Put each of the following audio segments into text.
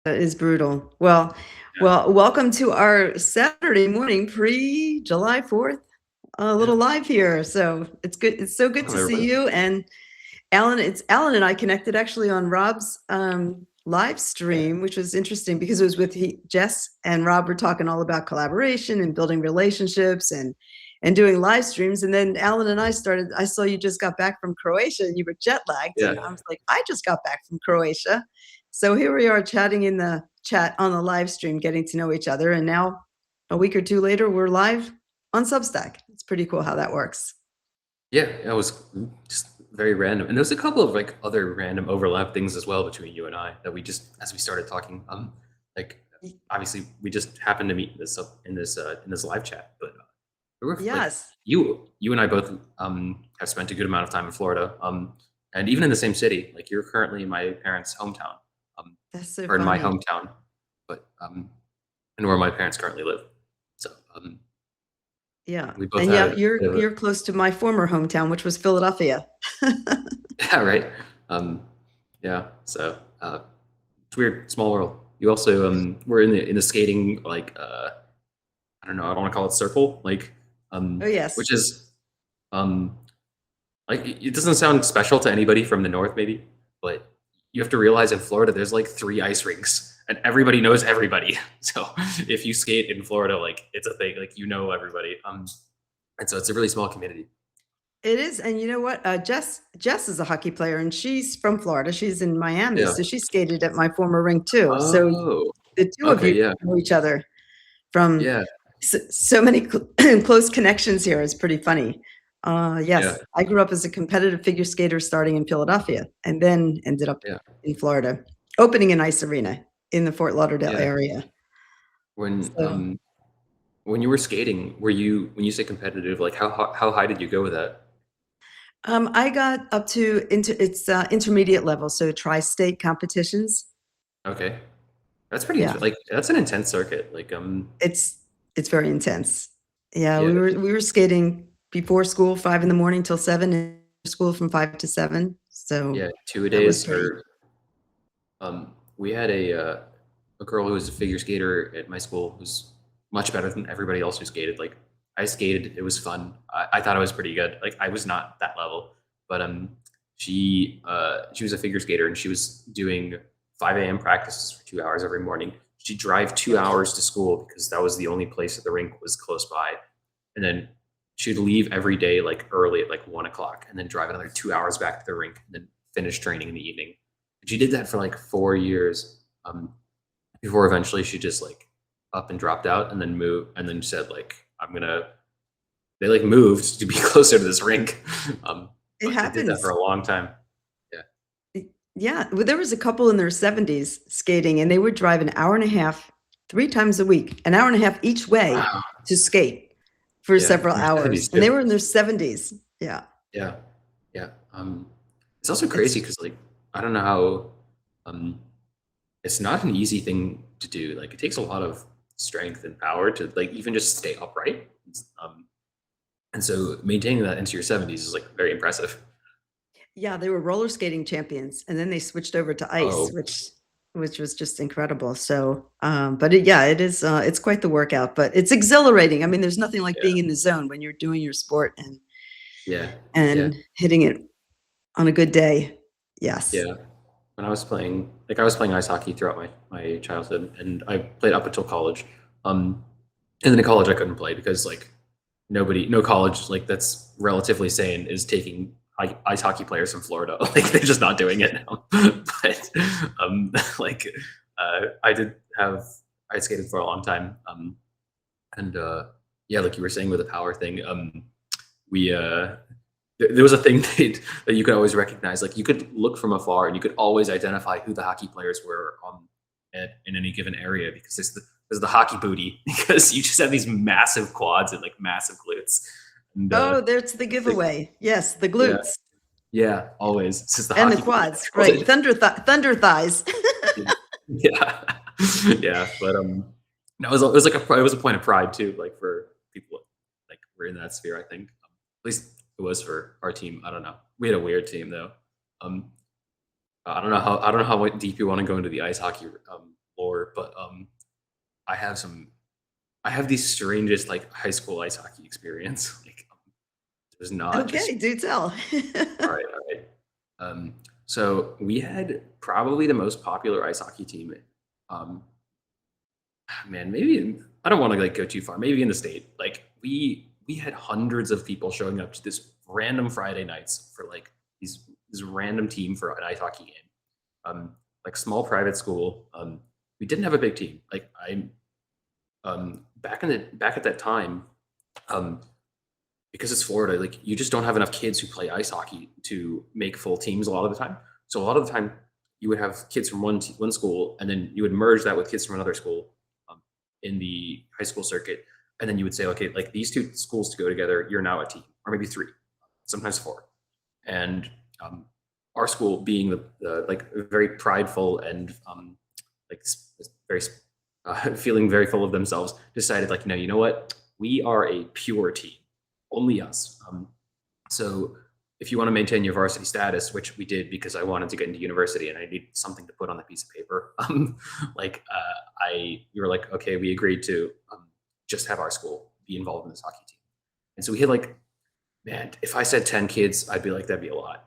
That is brutal. Well, Yeah, welcome to our Saturday morning pre-July 4th, a yeah. little live here. So it's good. It's so good Welcome to see everybody. you. And Alan, it's Alan and I connected actually on Rob's live Yeah, stream, which was interesting because it was with Jess and Rob were talking all about collaboration and building relationships and doing live streams. And then Alan and I started, I saw you just got back from Croatia and you were jet lagged. yeah, And I was like, I just got back from Croatia. So here we are chatting in the chat on the live stream, getting to know each other. And now a week or two later, we're live on Substack. It's pretty cool how that works. yeah. It was just very random, and there's a couple of like other random overlap things as well between you and I that we just as we started talking. Like obviously we just happened to meet in this live chat, but we were like Yes, you and I both have spent a good amount of time in Florida, and even in the same city. Like you're currently in my parents' hometown, that's so or in my funny. hometown, but and where my parents currently live. So Yeah, we both and had yeah, a bit of a you're close to my former hometown, which was Philadelphia. yeah, right. Um, yeah. So it's weird, small world. You also were in the skating like I don't know, I don't want to call it circle, like Oh, yes. which is um like it doesn't sound special to anybody from the north maybe, but you have to realize in Florida there's like 3 ice rinks and everybody knows everybody. So if you skate in Florida, like it's a thing, like you know everybody. And so it's a really small community. It is, and you know what? Jess is a hockey player, and she's from Florida. She's in Miami, Yeah. so she skated at my former rink too. So Oh. the 2 of Okay, you yeah. know each other from Yeah. so many close connections here. It's pretty funny. Yeah. Yes, I grew up as a competitive figure skater starting in Philadelphia and then ended up Yeah. in Florida, opening an ice arena in the Fort Lauderdale Yeah. area. When So when you were skating, were you when you say competitive, like how high did you go with that? I got up to intermediate level, so tri-state competitions. Okay. That's pretty Yeah, like that's an intense circuit. Like it's it's very intense. Yeah, yeah, we were skating before school, 5 in the morning till 7, and school from 5 to 7. So yeah, two a that was days pretty. or we had a girl who was a figure skater at my school who's much better than everybody else who skated. Like I skated, it was fun. I thought I was pretty good. Like I was not that level, but she was a figure skater and she was doing 5 a.m. practices for 2 hours every morning. She'd drive 2 hours to school because that was the only place that the rink was close by. And then she'd leave every day like early at like 1 o'clock and then drive another 2 hours back to the rink and then finish training in the evening. She did that for like 4 years before eventually she just like up and dropped out and then moved and then said like I'm gonna they like moved to be closer to this rink. It But they did that for happens. a long time. Yeah. Yeah, well, there was a couple in their 70s skating, and they would drive an hour and a half 3 times a week, an hour and a half each way Wow. to skate for Yeah. several In your 70s hours, and too. they were in their 70s. Yeah, Yeah. Yeah. It's also it's crazy because like I don't know how um it's not an easy thing to do. Like it takes a lot of strength and power to like even just stay upright. And so maintaining that into your 70s is like very impressive. yeah, they were roller skating champions, and then they switched over to ice, Oh, which was just incredible. So, but yeah, it is, it's quite the workout, but it's exhilarating. I mean, there's nothing like yeah. being in the zone when you're doing your sport Yeah. Yeah. and hitting it on a good day. Yes. Yeah. When I was playing ice hockey throughout my childhood and I played up until college. Um, and then in college I couldn't play because like no college like that's relatively sane is taking ice hockey players from Florida. Like they're just not doing it now. But um, like I skated for a long time. And yeah, like you were saying with the power thing, we there was a thing that you could always recognize. Like you could look from afar and you could always identify who the hockey players were in any given area because there's the hockey booty because you just have these massive quads and like massive glutes. And Oh, there's the it's like giveaway. Yes, the yeah, glutes yeah, always. It's just the and the hockey booty. quads, right? Thunder thighs. Yeah, yeah. But no, it was like it was a point of pride too, like for people like we're in that sphere. I think at least it was for our team. I don't know. We had a weird team though. Um, I don't know how deep you want to go into the ice hockey lore, but I have the strangest like high school ice hockey experience. Like it was not just Okay, do tell. all right, all right. So we had probably the most popular ice hockey team. Um, Man, maybe I don't want to like go too far. Maybe in the state, like we had hundreds of people showing up to this random Friday nights for like this random team for an ice hockey game. Like small private school. We didn't have a big team. Like I back at that time, um, because it's Florida, like you just don't have enough kids who play ice hockey to make full teams a lot of the time. So a lot of the time, you would have kids from one school, and then you would merge that with kids from another school in the high school circuit, and then you would say, okay, like these two schools to go together, you're now a team, or maybe three, sometimes four. And our school, being the like very prideful and like very feeling very full of themselves, decided like, no, you know what? We are a pure team, only us. So if you want to maintain your varsity status, which we did because I wanted to get into university and I needed something to put on the piece of paper, we were like, okay, we agreed to just have our school be involved in this hockey team. And so we had like, man, if I said 10 kids, I'd be like, that'd be a lot.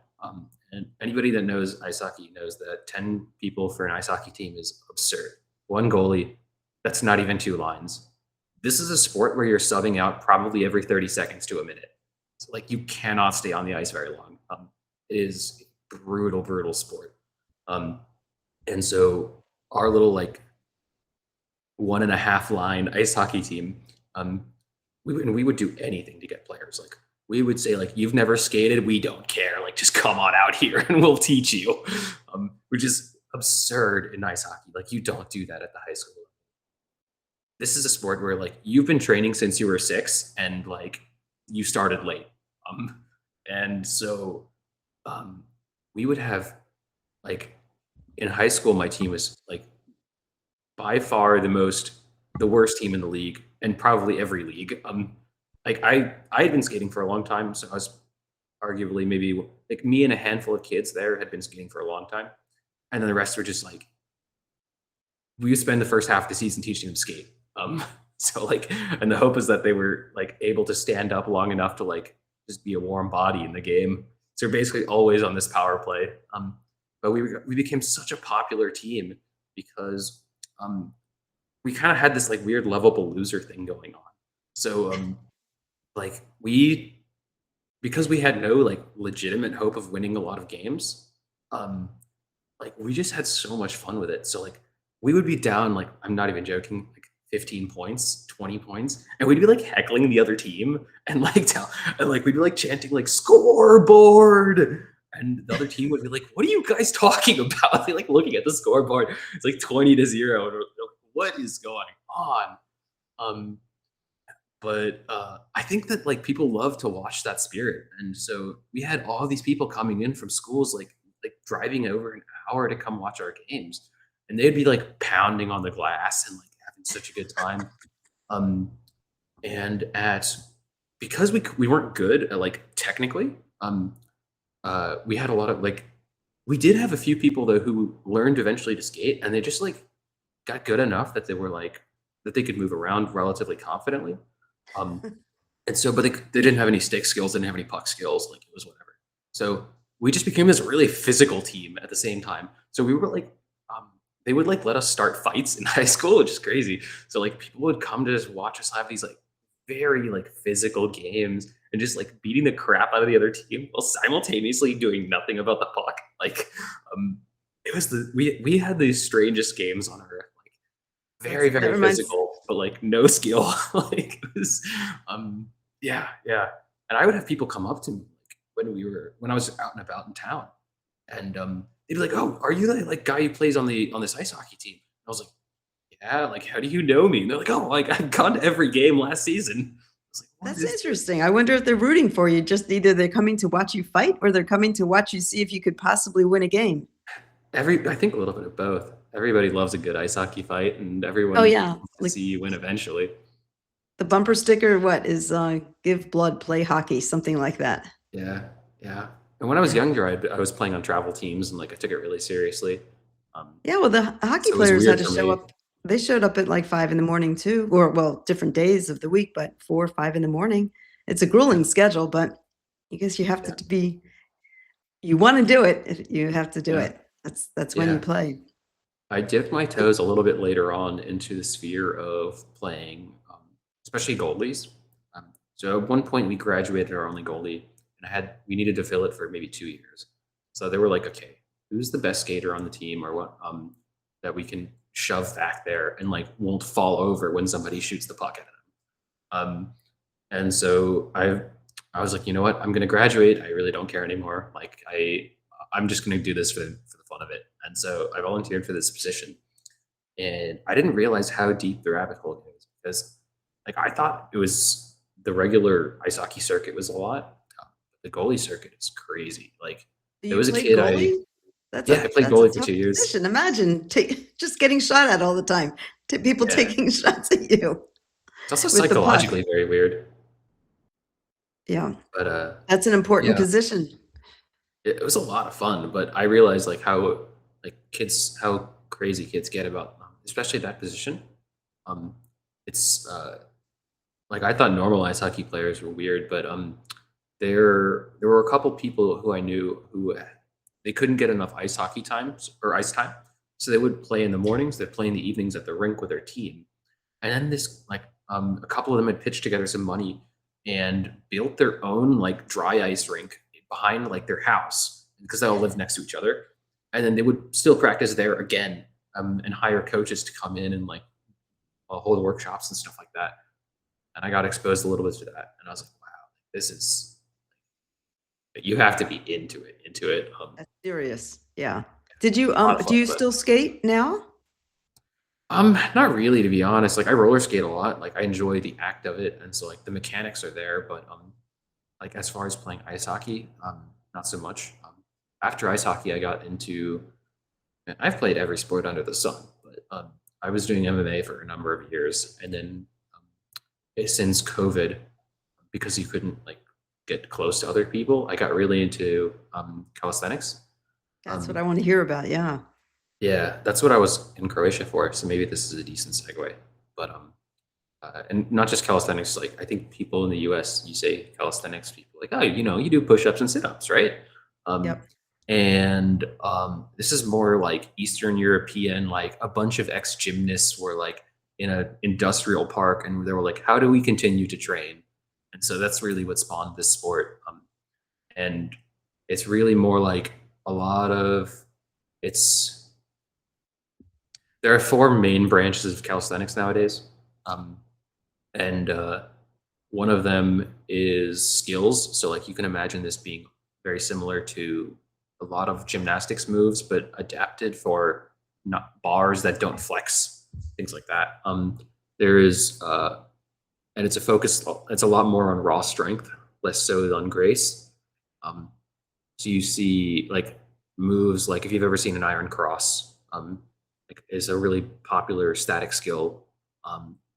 And anybody that knows ice hockey knows that 10 people for an ice hockey team is absurd. One goalie, that's not even two lines. This is a sport where you're subbing out probably every 30 seconds to a minute. So, like you cannot stay on the ice very long. It is brutal, brutal sport. And so our little like 1.5 line ice hockey team, we would do anything to get players. Like we would say like, you've never skated, we don't care. Like just come on out here and we'll teach you, which is absurd in ice hockey. Like you don't do that at the high school. This is a sport where like you've been training since you were 6 and like you started late. And so we would have like in high school, my team was like by far the worst team in the league and probably every league. Like I had been skating for a long time, so I was arguably maybe like me and a handful of kids there had been skating for a long time, and then the rest were just like we would spend the first half of the season teaching them to skate. So like, and the hope is that they were like able to stand up long enough to like just be a warm body in the game. So we're basically always on this power play. But we became such a popular team because we kind of had this like weird lovable loser thing going on. So like because we had no like legitimate hope of winning a lot of games, like we just had so much fun with it. So like we would be down like I'm not even joking, like 15 points, 20 points, and we'd be like heckling the other team and like we'd be like chanting like scoreboard, and the other team would be like, what are you guys talking about? They like looking at the scoreboard, it's like 20-0, and we're like, what is going on? But I think that like people love to watch that spirit, and so we had all these people coming in from schools like driving over an hour to come watch our games, and they'd be like pounding on the glass and like having such a good time. And because we weren't good at like technically, we had a lot of like we did have a few people though who learned eventually to skate, and they just like got good enough that they were like that they could move around relatively confidently. And so, but they didn't have any stick skills, didn't have any puck skills, like it was whatever. So we just became this really physical team at the same time. So we were like, they would like let us start fights in high school, which is crazy. So like people would come to just watch us have these like very like physical games and just like beating the crap out of the other team while simultaneously doing nothing about the puck. Like, it was we had these strangest games on earth, like very, That very reminds physical, but like no skill. Like it was, yeah, yeah. And I would have people come up to me like when I was out and about in town, and they'd be like, "Oh, are you the like guy who plays on this ice hockey team?" And I was like, "Yeah." Like, how do you know me? And they're like, "Oh, like I've gone to every game last season." I was like, "What That's is?" interesting. I wonder if they're rooting for you. Just either they're coming to watch you fight or they're coming to watch you see if you could possibly win a game. I think a little bit of both. Everybody loves a good ice hockey fight, and Oh everyone yeah, wants to like see you win eventually. the bumper sticker. What is "Give blood, play hockey," something like that. Yeah, yeah. And when I was Yeah. younger, I was playing on travel teams, and like I took it really seriously. Yeah, well, the hockey So it was players had weird to for show me. up. They showed up at like 5 in the morning too, or well, different days of the week, but 4 or 5 in the morning. It's a Yeah, grueling schedule, but I guess you have yeah, to be you wanna do it, you have to do yeah, it. That's when you yeah. play. I dipped my But toes a little bit later on into the sphere of playing, especially goalies. So at one point we graduated our only goalie, and we needed to fill it for maybe 2 years. So they were like, okay, who's the best skater on the team, or what that we can shove back there and like won't fall over when somebody shoots the puck at him. Um, and so I was like, you know what, I'm going to graduate. I really don't care anymore. Like I'm just going to do this for the fun of it. And so I volunteered for this position, and I didn't realize how deep the rabbit hole goes because, like, I thought it was the regular ice hockey circuit was a lot. The goalie circuit is crazy. Like, do there you was a play kid goalie? yeah, I played That's a goalie for tough 2 years. position. Imagine just getting shot at all the time. People Yeah, taking shots at you it's also with the puck. psychologically very weird. Yeah, But that's an important yeah, position. it was a lot of fun. But I realized like how crazy kids get about, especially that position. Um, it's like I thought normal ice hockey players were weird, but there were a couple people who I knew who they couldn't get enough ice hockey times or ice time, so they would play in the mornings, they'd play in the evenings at the rink with their team, and then a couple of them had pitched together some money and built their own like dry ice rink behind like their house because they all lived next to each other, and then they would still practice there again, and hire coaches to come in and like hold workshops and stuff like that. And I got exposed a little bit to that, and I was like, wow, this is you have to be into it. That's serious. Yeah. A lot of Do fun, you but still skate now? not really, to be honest. Like I roller skate a lot. Like I enjoy the act of it, and so like the mechanics are there. But like as far as playing ice hockey, not so much. After ice hockey, I got into. Man, I've played every sport under the sun, but I was doing MMA for a number of years, and then since COVID, because you couldn't like get close to other people, I got really into calisthenics. That's what Um, I want to hear about. Yeah. yeah, that's what I was in Croatia for. So maybe this is a decent segue. But and not just calisthenics. Like I think people in the U.S. you say calisthenics, people like, oh, you do push-ups and sit-ups, right? Um, Yep. and this is more like Eastern European. Like a bunch of ex-gymnasts were like in an industrial park, and they were like, how do we continue to train? And so that's really what spawned this sport. And it's really more like a lot of it's there are four main branches of calisthenics nowadays, um, and one of them is skills. So like you can imagine this being very similar to a lot of gymnastics moves, but adapted for not bars that don't flex, things like that. There is and it's a focus. It's a lot more on raw strength, less so on grace. Um, so you see like moves like if you've ever seen an iron cross, like is a really popular static skill,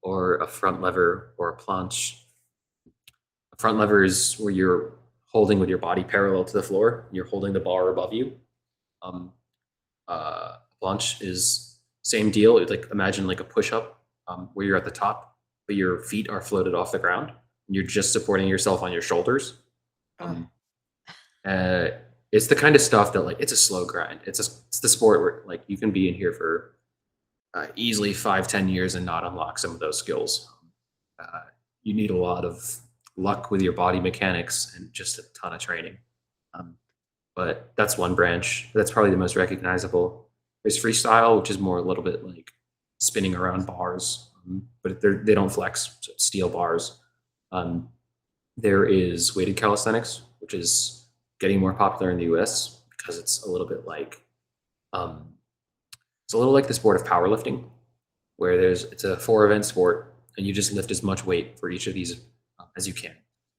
or a front lever or a planche. A front lever is where you're holding with your body parallel to the floor. You're holding the bar above you. Um, planche is same deal. It's like imagine like a push up, where you're at the top, but your feet are floated off the ground. And you're just supporting yourself on your shoulders. Oh, Um, uh, it's the kind of stuff that like it's a slow grind. It's the sport where like you can be in here for easily 5-10 years and not unlock some of those skills. Uh, you need a lot of luck with your body mechanics and just a ton of training. Um, but that's one branch. That's probably the most recognizable. There's freestyle, which is more a little bit like spinning around bars, but they don't flex. So it's steel bars. Um, there is weighted calisthenics, which is getting more popular in the U.S. because it's a little bit like um, it's a little like the sport of powerlifting, where it's a 4 event sport, and you just lift as much weight for each of these as you can.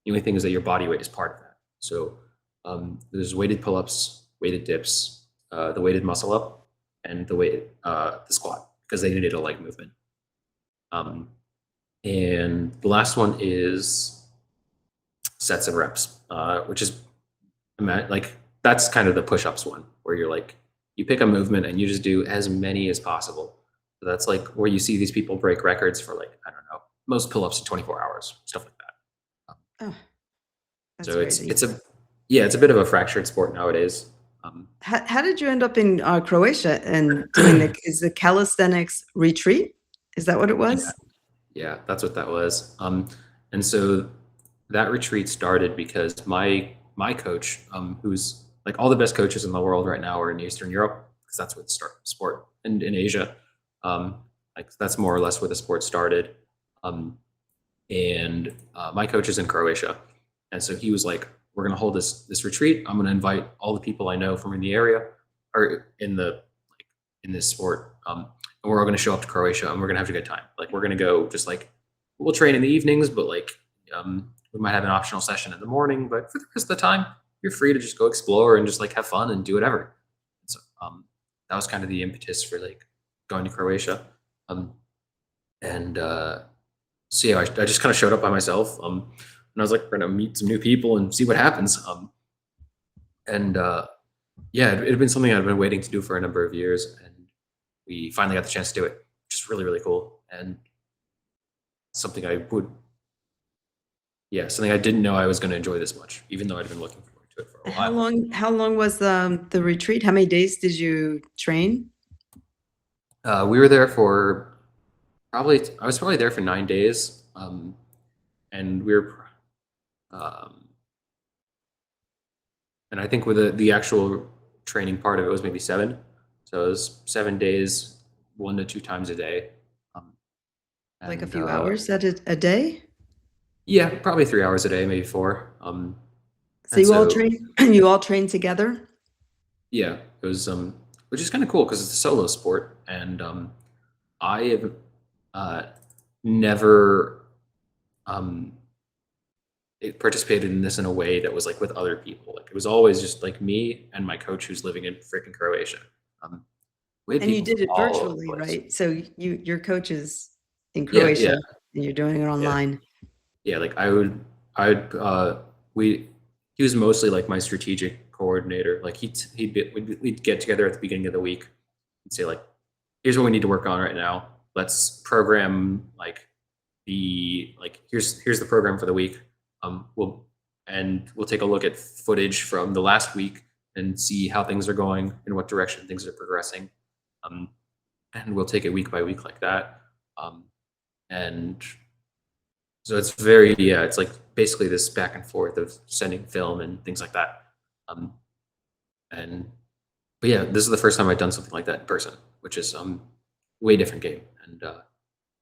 The only thing is that your body weight is part of that. So there's weighted pull-ups, weighted dips, the weighted muscle up, and the squat because they need a leg movement. Um, and the last one is sets and reps, which is like that's kind of the push-ups one where you're like you pick a movement and you just do as many as possible. So that's like where you see these people break records for like, I don't know, most pull-ups in 24 hours, stuff like that. Oh, that's So crazy. it's a bit of a fractured sport nowadays. Um, How did you end up in Croatia and doing is the calisthenics retreat? Is that what it yeah, was? yeah, that's what that was. And so that retreat started because my coach, who's like all the best coaches in the world right now are in Eastern Europe, because that's where the sport, and in Asia, um, like that's more or less where the sport started. Um, and my coach is in Croatia, and so he was like, "We're going to hold this retreat. I'm going to invite all the people I know from in the area or in this sport, and we're all going to show up to Croatia, and we're going to have a good time. Like we're going to go, just like we'll train in the evenings, but like we might have an optional session in the morning. But for the rest of the time, you're free to just go explore and just like have fun and do whatever." So that was kind of the impetus for like going to Croatia. Um, and So yeah, I just kind of showed up by myself. And I was like, we're gonna meet some new people and see what happens. And Yeah, it had been something I'd been waiting to do for a number of years, and we finally got the chance to do it, which is really, really cool. And something I would, yeah, something I didn't know I was going to enjoy this much, even though I'd been looking forward to it for a while. How long was the retreat? How many days did you train? We were there for I was probably there for 9 days. And we were, um, and I think with the actual training part of it was maybe 7. So it was 7 days, 1 to 2 times a day. Um, Like a and few hours at a day? Yeah, probably 3 hours a day, maybe 4. So And you all so train you all train together? yeah, it was which is kind of cool because it's a solo sport, and I have uh, never um, participated in this in a way that was like with other people. Like it was always just like me and my coach who's living in freaking Croatia. Um, we had And you people did from it all over the virtually, place. right? So your coach is in Yeah, Croatia yeah, and you're doing it yeah, online. yeah. Like I would, we, he was mostly like my strategic coordinator. Like we'd get together at the beginning of the week and say like, here's what we need to work on right now. Let's program like here's the program for the week. We'll take a look at footage from the last week and see how things are going, in what direction things are progressing. Um, and we'll take it week by week like that. And so it's it's like basically this back and forth of sending film and things like that. Um, and but yeah, this is the first time I've done something like that in person, which is way different game. And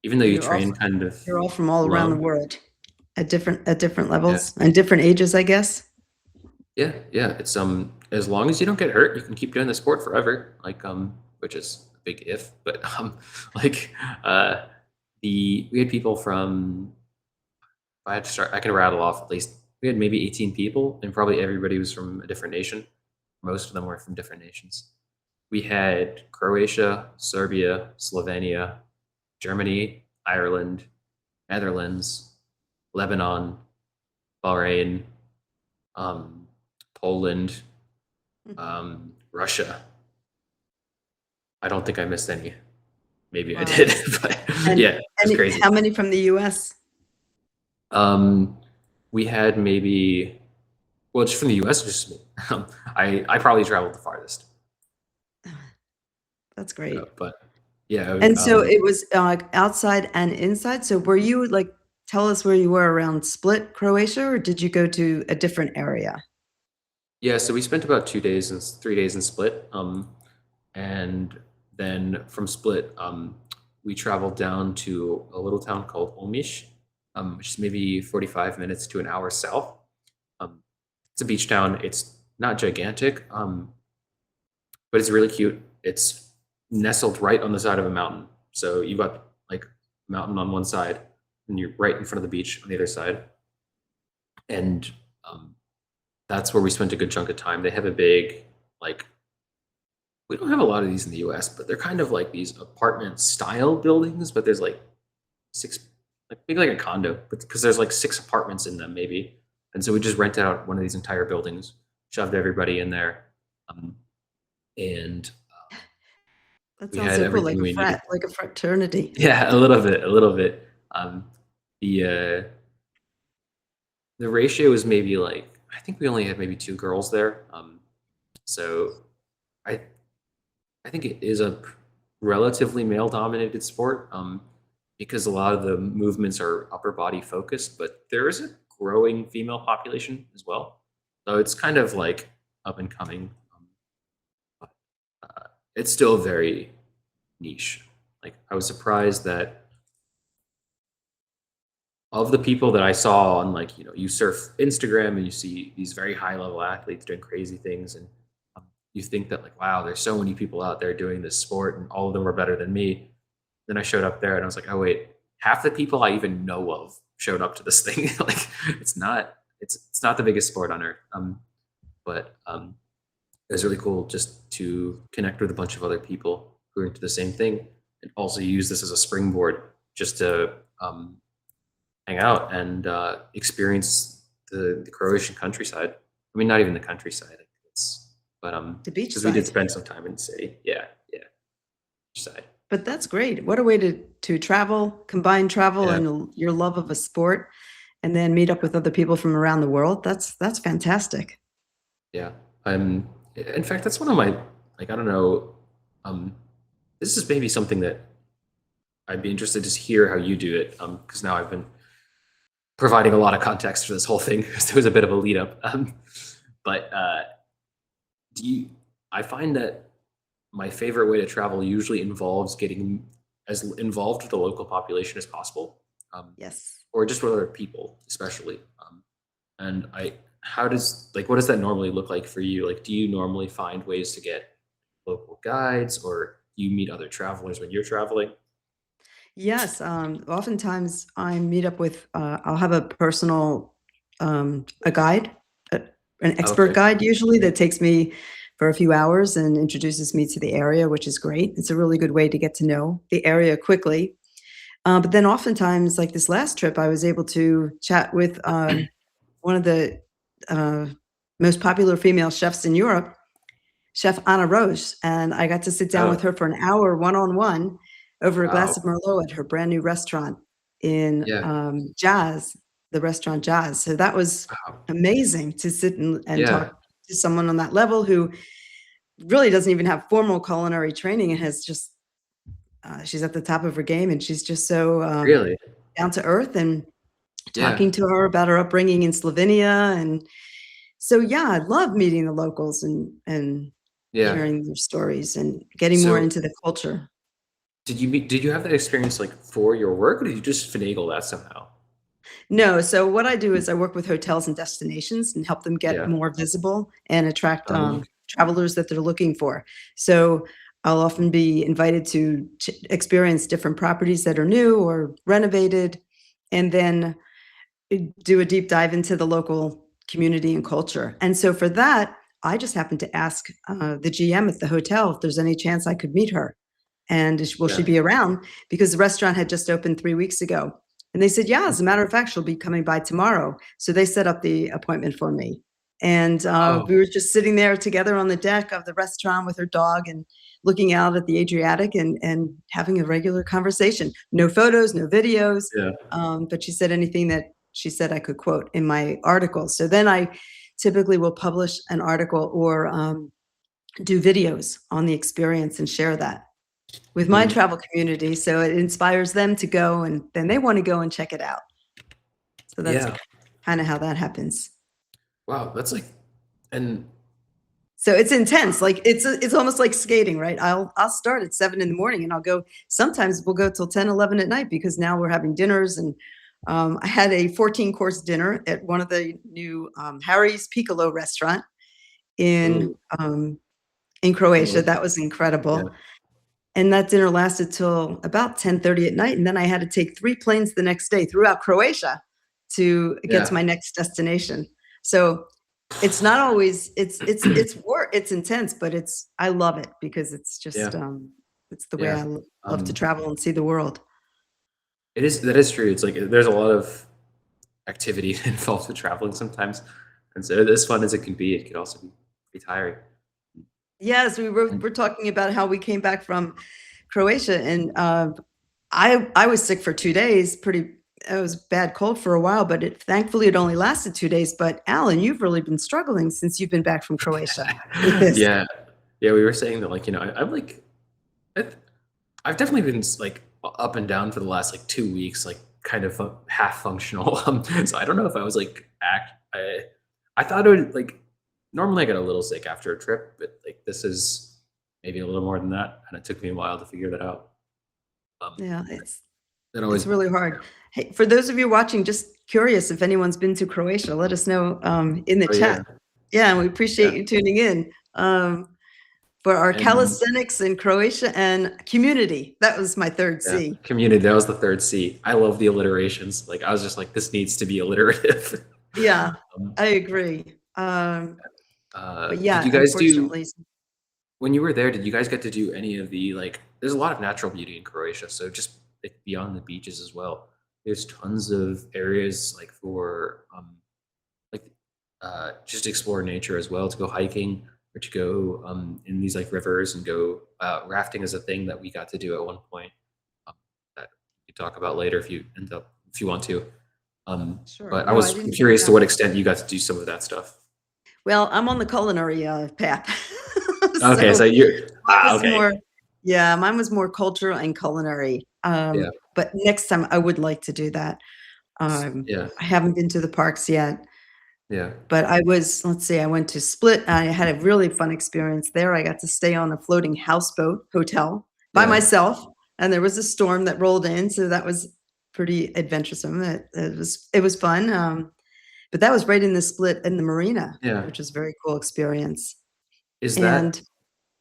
even though And you train kind of you're all from all around the alone, world at different yeah, levels and different ages, I guess. yeah, yeah. It's as long as you don't get hurt, you can keep doing the sport forever. Like which is a big if, but like we had people from, if I had to start, I can rattle off at least, we had maybe 18 people, and probably everybody was from a different nation. Most of them were from different nations. We had Croatia, Serbia, Slovenia, Germany, Ireland, Netherlands, Lebanon, Bahrain, Poland, Russia. I don't think I missed any. Maybe I Wow. did, but yeah, it's crazy. How many from the US? We had maybe, well, just from the US, just me. I probably traveled the farthest. That's great. But yeah, And so it was outside and inside. So were you like, tell us where you were around Split, Croatia, or did you go to a different area? yeah. So we spent about 2 days and 3 days in Split, and then from Split, we traveled down to a little town called Omish, which is maybe 45 minutes to an hour south. It's a beach town. It's not gigantic, but it's really cute. It's nestled right on the side of a mountain. So you've got like a mountain on one side, and you're right in front of the beach on the other side. And that's where we spent a good chunk of time. They have a big, like, we don't have a lot of these in the US, but they're kind of like these apartment style buildings, but there's like 6, like maybe like a condo, but because there's like 6 apartments in them maybe. And so we just rented out one of these entire buildings, shoved everybody in there. And That We sounds had so cool, like everything a we needed. frat, like a fraternity. Yeah, a little bit, a little bit. The the ratio was maybe like I think we only had maybe two girls there. So I I think it is a relatively male dominated sport because a lot of the movements are upper body focused, but there is a growing female population as well. So it's kind of like up and coming. But, it's still very niche. Like I was surprised that of the people that I saw on like, you surf Instagram and you see these very high level athletes doing crazy things and you think that like, wow, there's so many people out there doing this sport and all of them are better than me. Then I showed up there and I was like, oh wait, half the people I even know of showed up to this thing. Like it's not the biggest sport on earth. But it was really cool just to connect with a bunch of other people who are into the same thing and also use this as a springboard just to hang out and experience the Croatian countryside. I mean, not even the countryside. But The beach because we did side. spend some time in the city. Yeah, yeah, beach side. But that's great. What a way to travel, combine travel Yeah, and your love of a sport, and then meet up with other people from around the world. That's fantastic. yeah. In fact, that's one of my like I don't know. Um, this is maybe something that I'd be interested to hear how you do it. Because now I've been providing a lot of context for this whole thing because there was a bit of a lead up. But do you? I find that my favorite way to travel usually involves getting as involved with the local population as possible, Yes. or just with other people, especially. And how does like what does that normally look like for you? Like, do you normally find ways to get local guides, or do you meet other travelers when you're traveling? Yes, oftentimes I meet up with, I'll have a personal, a guide, a, an expert Okay. guide usually that takes me for a few hours and introduces me to the area, which is great. It's a really good way to get to know the area quickly. But then oftentimes, like this last trip, I was able to chat with one of the uh, most popular female chefs in Europe, Chef Anna Roche, and I got to sit down with Oh, her for an hour one-on-one over a glass wow. of Merlot at her brand new restaurant in, Yeah. Jazz, the restaurant Jazz. So that was Wow. amazing to sit and Yeah. talk to someone on that level who really doesn't even have formal culinary training and has just, she's at the top of her game, and she's just so, Really. down to earth, and Yeah. talking to her about her upbringing in Slovenia, and so, yeah, I love meeting the locals and Yeah. hearing their stories and getting more So into the culture. did you have that experience like for your work, or did you just finagle that somehow? No, so what I do is I work with hotels and destinations and help them get Yeah. more visible and attract, Okay. travelers that they're looking for. So, I'll often be invited to experience different properties that are new or renovated, and then do a deep dive into the local community and culture. And so for that, I just happened to ask the GM at the hotel if there's any chance I could meet her. And will she Yeah. be around? Because the restaurant had just opened 3 weeks ago. And they said, yeah, as a matter of fact, she'll be coming by tomorrow. So they set up the appointment for me. And Oh, we were just sitting there together on the deck of the restaurant with her dog and looking out at the Adriatic and having a regular conversation. No photos, no videos. yeah. But she said anything that she said I could quote in my article. So then I typically will publish an article or do videos on the experience and share that with my Mhm. travel community. So it inspires them to go and then they want to go and check it out. So that's Yeah. kind of how that happens. Wow. That's like, and So it's intense. Like it's almost like skating, right? I'll start at 7 in the morning and I'll go, sometimes we'll go till 10, 11 at night because now we're having dinners. And I had a 14-course dinner at one of the new Harry's Piccolo restaurant in ooh, um, in I Croatia. love That was yeah. incredible. And that dinner lasted till about 10:30 at night. And then I had to take 3 planes the next day throughout Croatia to get to Yeah. my next destination. So it's not always it's work, it's intense, but I love it because it's just, Yeah. it's the way Yeah. I love to Um, travel and see the world. it is that is true. It's like there's a lot of activity involved with traveling sometimes. And so as fun as it can be, it could also be tiring. Yes, we're talking about how we came back from Croatia, and I was sick for 2 days. It was bad cold for a while, but thankfully it only lasted 2 days. But Alan, you've really been struggling since you've been back from Croatia with this. Yeah, yeah. We were saying that, like, I'm like, I've, I've definitely been like up and down for the last like 2 weeks, like kind of half functional. So I don't know if I was like I thought it would like normally I get a little sick after a trip, but like this is maybe a little more than that, and it took me a while to figure that out. Um, Yeah, it it's always, really hard. Hey, for those of you watching, just curious if anyone's been to Croatia, let us know in the oh yeah, chat. Yeah, and we yeah, appreciate you tuning in. For our and calisthenics in Croatia and community. That was my third yeah, C. community. That was the third C. I love the alliterations. Like I was just like, this needs to be alliterative. Yeah, um, I agree. But did yeah, you guys do unfortunately, when you were there? Did you guys get to do any of the like? There's a lot of natural beauty in Croatia, so just like, beyond the beaches as well. There's tons of areas like for like just explore nature as well, to go hiking or to go in these like rivers and go rafting is a thing that we got to do at one point, that we could talk about later if you want to. sure. But I No, I was didn't hear curious to that. what extent you got to do some of that stuff. Well, I'm on the culinary path. Okay, So so you're mine was okay. more, yeah, mine was more cultural and culinary. Yeah, But next time I would like to do that. yeah, I haven't been to the parks yet, yeah, but let's see, I went to Split. I had a really fun experience there. I got to stay on a floating houseboat hotel by yeah. myself, and there was a storm that rolled in, so that was pretty adventuresome. It was fun. But that was right in the Split in the marina, Yeah. which was a very cool experience. Is that And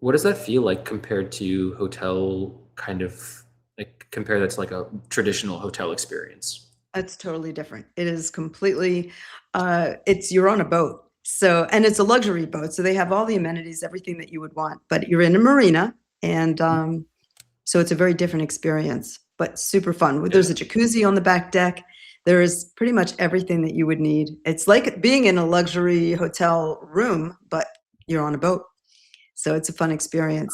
what does that feel like compared to hotel kind of like compare that to like a traditional hotel experience? it's totally different. It is completely, you're on a boat. So, and it's a luxury boat. So they have all the amenities, everything that you would want, but you're in a marina. And so it's a very different experience, but super fun. Yeah. There's a jacuzzi on the back deck. There is pretty much everything that you would need. It's like being in a luxury hotel room, but you're on a boat. So it's a fun experience.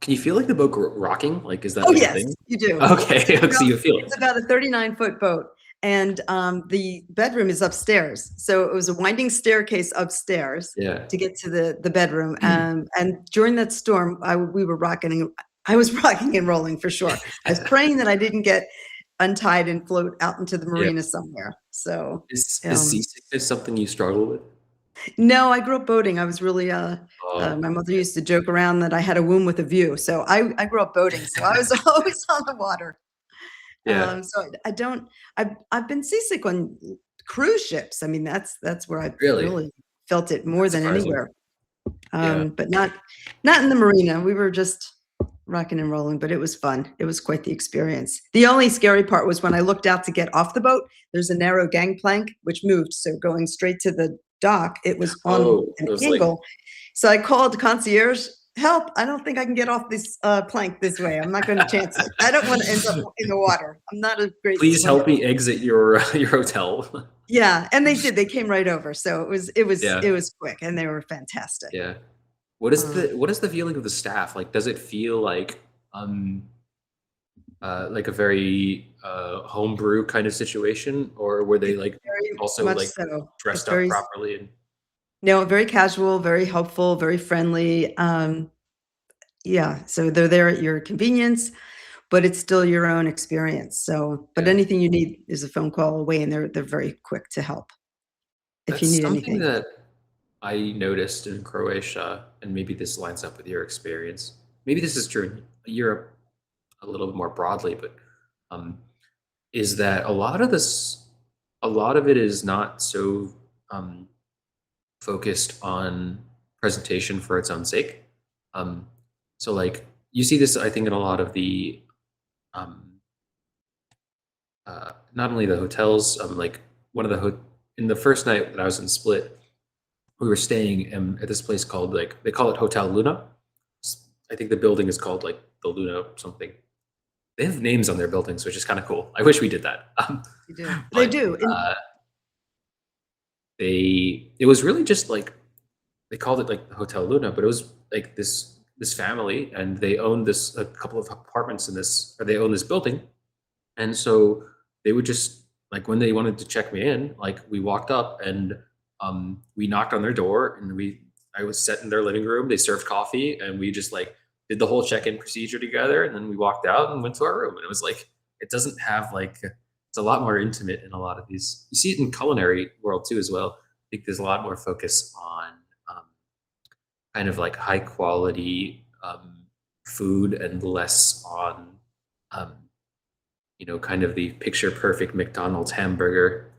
Can you feel like the boat rocking? Like, is that Oh, like a yes, thing? you do. Okay, It's so about you feel it's it. about a 39-foot boat, and, the bedroom is upstairs. So it was a winding staircase upstairs Yeah. to get to the bedroom, and during that storm, we were I was rocking and rolling for sure. I was praying that I didn't get untied and float out into the Yeah. marina somewhere. So, Is seasickness something you struggle with? no, I grew up boating. I was really, Oh, my mother used to joke around that I had a womb with a view. So I grew up boating, so I was always on the water. yeah. So I don't. I've been seasick on cruise ships. I mean, that's where I Really? really felt it more That's than surprising. anywhere. Yeah. But not in the marina. We were just rocking and rolling, but it was fun. It was quite the experience. The only scary part was when I looked out to get off the boat. There's a narrow gangplank which moved, so going straight to the dock, it was on Oh, an it was like, angle. So I called concierge. Help! I don't think I can get off this plank this way. I'm not going to chance it. I don't want to end up in the water. I'm not a great please swimmer. help me exit your your hotel. Yeah, and they did. They came right over. So Yeah. it was quick, and they were fantastic. Yeah. Um, What is the feeling of the staff? Like, does it feel like a very homebrew kind of situation, or were they it's like very also much like so. It's dressed up very properly? And no, very casual, very helpful, very friendly. Yeah, so they're there at your convenience, but it's still your own experience. So, but yeah, anything you need is a phone call away, and they're very quick to help if you that's need something anything. that I noticed in Croatia, and maybe this lines up with your experience. Maybe this is true in Europe a little bit more broadly, but um, is that a lot of it is not so um, focused on presentation for its own sake. Um, so like you see this, I think, in a lot of the um, not only the hotels, like one of in the first night that I was in Split, we were staying at this place called like they call it Hotel Luna. I think the building is called like the Luna something. They have names on their buildings, which is kind of cool. I wish we did that. You do. They But do. And it was really just like they called it like the Hotel Luna, but it was like this family, and they owned this a couple of apartments in this, or they own this building, and so they would just like when they wanted to check me in, like we walked up and we knocked on their door, and I was set in their living room. They served coffee, and we just like did the whole check-in procedure together, and then we walked out and went to our room. And it was like it doesn't have like it's a lot more intimate in a lot of these. You see it in culinary world too as well. I think there's a lot more focus on um, kind of like high quality food and less on um, kind of the picture perfect McDonald's hamburger.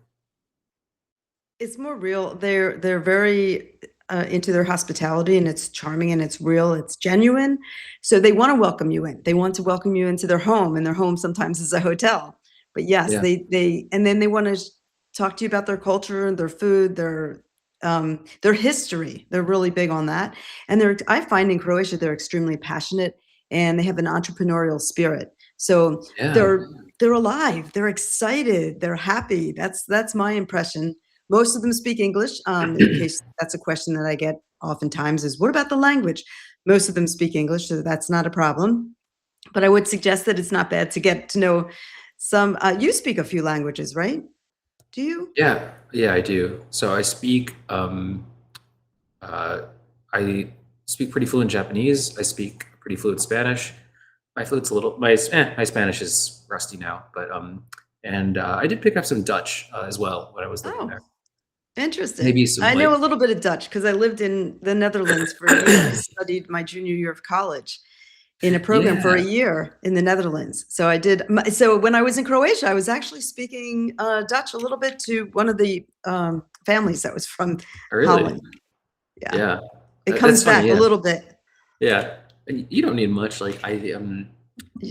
It's more real. They're very into their hospitality, and it's charming and it's real. It's genuine. So they want to welcome you in. They want to welcome you into their home, and their home sometimes is a hotel. But yes, Yeah, they and then they want to talk to you about their culture, their food, their history. They're really big on that. And I find in Croatia they're extremely passionate, and they have an entrepreneurial spirit. So yeah. they're alive, they're excited, they're happy. That's my impression. Most of them speak English, in case that's a question that I get oftentimes is, "What about the language?" Most of them speak English, so that's not a problem. But I would suggest that it's not bad to get to know some you speak a few languages, right? Do you? Yeah, yeah, I do. So uh, I speak pretty fluent Japanese. I speak pretty fluent Spanish. My fluent's a little my Spanish is rusty now, but and I did pick up some Dutch as well when I was living Oh, there. interesting. Maybe some I know a like little bit of Dutch because I lived in the Netherlands for a year. I studied my junior year of college in a program for a yeah, year in the Netherlands. So I did. So when I was in Croatia, I was actually speaking Dutch a little bit to one of the families that was from really, Holland. Yeah, yeah. it That's comes funny. back a Yeah, little bit. yeah. And you don't need much. Like You I don't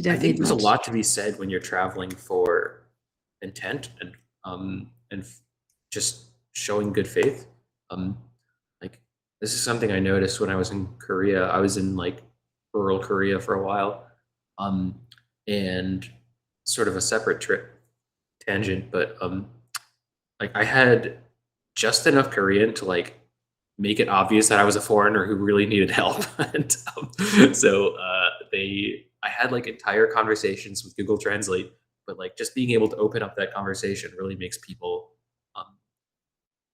think need there's a much. lot to be said when you're traveling for intent and just showing good faith. Um, like this is something I noticed when I was in Korea. I was in like rural Korea for a while, um, and sort of a separate trip tangent, but like I had just enough Korean to like make it obvious that I was a foreigner who really needed help. And so I had like entire conversations with Google Translate, but like just being able to open up that conversation really makes people um,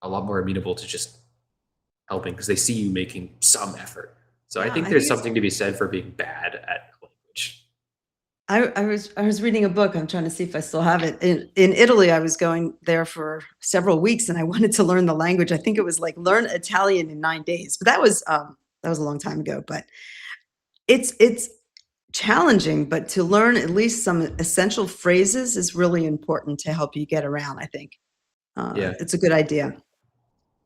a lot more amenable to just helping because they see you making some effort. So I Yeah, think I there's think it's something to be said for being bad at language. I was reading a book. I'm trying to see if I still have it. In Italy, I was going there for several weeks, and I wanted to learn the language. I think it was like learn Italian in 9 days, but that was a long time ago. But it's challenging, but to learn at least some essential phrases is really important to help you get around. I think Yeah, it's a good idea.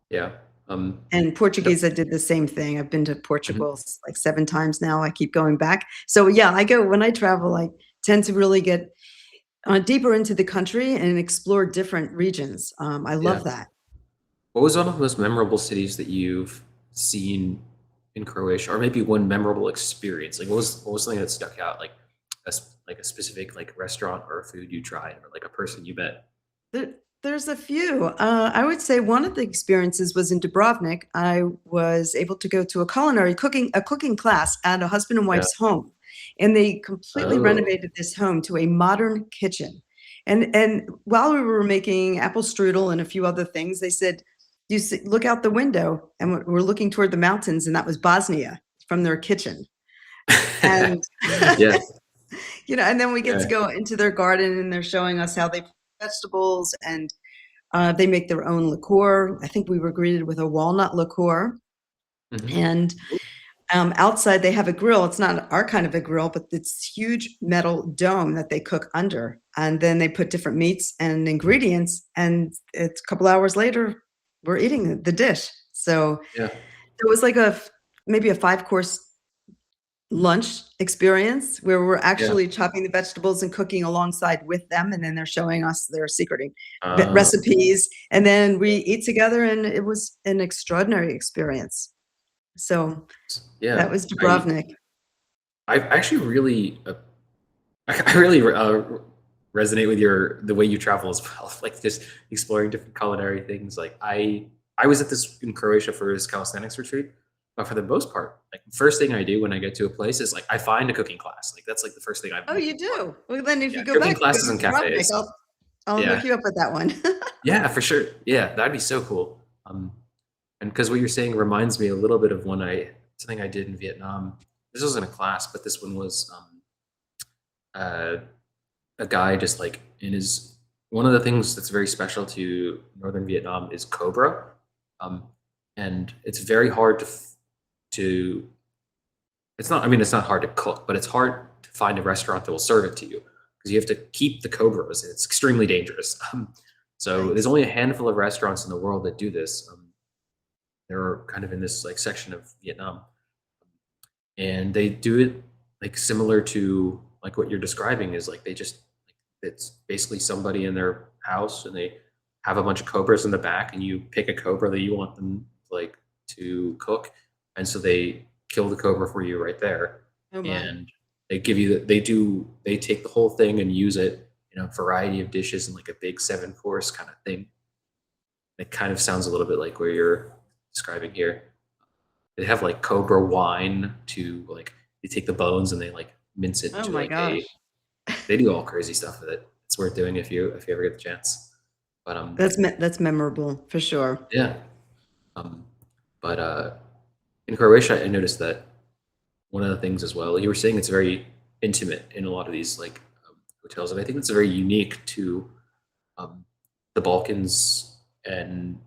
yeah. And So- Portuguese, I did the same thing. I've been to mhm. Portugal like 7 times now. I keep going back. So yeah, I go when I travel. I tend to really get deeper into the country and explore different regions. I Yeah. love that. What was one of the most memorable cities that you've seen in Croatia, or maybe one memorable experience? Like, what was something that stuck out? Like, like a specific like restaurant or a food you tried, or like a person you met. There's a few. I would say one of the experiences was in Dubrovnik. I was able to go to a cooking class at a husband and Yeah. wife's home, and they completely Oh. renovated this home to a modern kitchen. And while we were making apple strudel and a few other things, they said, look out the window," and we're looking toward the mountains, and that was Bosnia from their kitchen. And Yeah. and then we get to Yeah. go into their garden, and they're showing us how they plant vegetables, and they make their own liqueur. I think we were greeted with a walnut liqueur. Hmm. And outside, they have a grill. It's not our kind of a grill, but it's huge metal dome that they cook under. And then they put different meats and ingredients. And it's a couple hours later, we're eating the dish. So Yeah. it was like maybe a 5-course lunch experience where we're Yeah. actually chopping the vegetables and cooking alongside with them, and then they're showing us their secret Uh, recipes, and then we eat together, and it was an extraordinary experience. So that yeah. was I Dubrovnik. I actually really I really resonate with the way you travel as well. Like just exploring different culinary things. Like I I was at this in Croatia for this calisthenics retreat, but for the most part, like first thing I do when I get to a place is like I find a cooking class. Like that's like the first thing I'm Oh, you looking for. do? Well, then if Yeah, you go cooking back, go classes to and Substack. cafes. I'll Yeah, hook you up with that one. yeah, for sure. Yeah, that'd be so cool. And because what you're saying reminds me a little bit of something I did in Vietnam. This wasn't a class, but this one was uh, a guy just like in his one of the things that's very special to northern Vietnam is cobra, um, and it's very hard to it's not I mean it's not hard to cook, but it's hard to find a restaurant that will serve it to you because you have to keep the cobras. It's extremely dangerous. So there's Nice. only a handful of restaurants in the world that do this. They're kind of in this like section of Vietnam, and they do it like similar to like what you're describing is like they just it's basically somebody in their house and they have a bunch of cobras in the back and you pick a cobra that you want them like to cook, and so they kill the cobra for you right there, Oh my. and they give you they take the whole thing and use it in a variety of dishes in like a big 7 course kind of thing. It kind of sounds a little bit like where you're describing here. They have like cobra wine to like they take the bones and they like mince it Oh into my like a gosh. they do all crazy stuff with it. It's worth doing if you ever get the chance. But That's memorable for sure. yeah. Um but in Croatia I noticed that one of the things as well, you were saying it's very intimate in a lot of these like hotels, and I think it's very unique to um, the Balkans and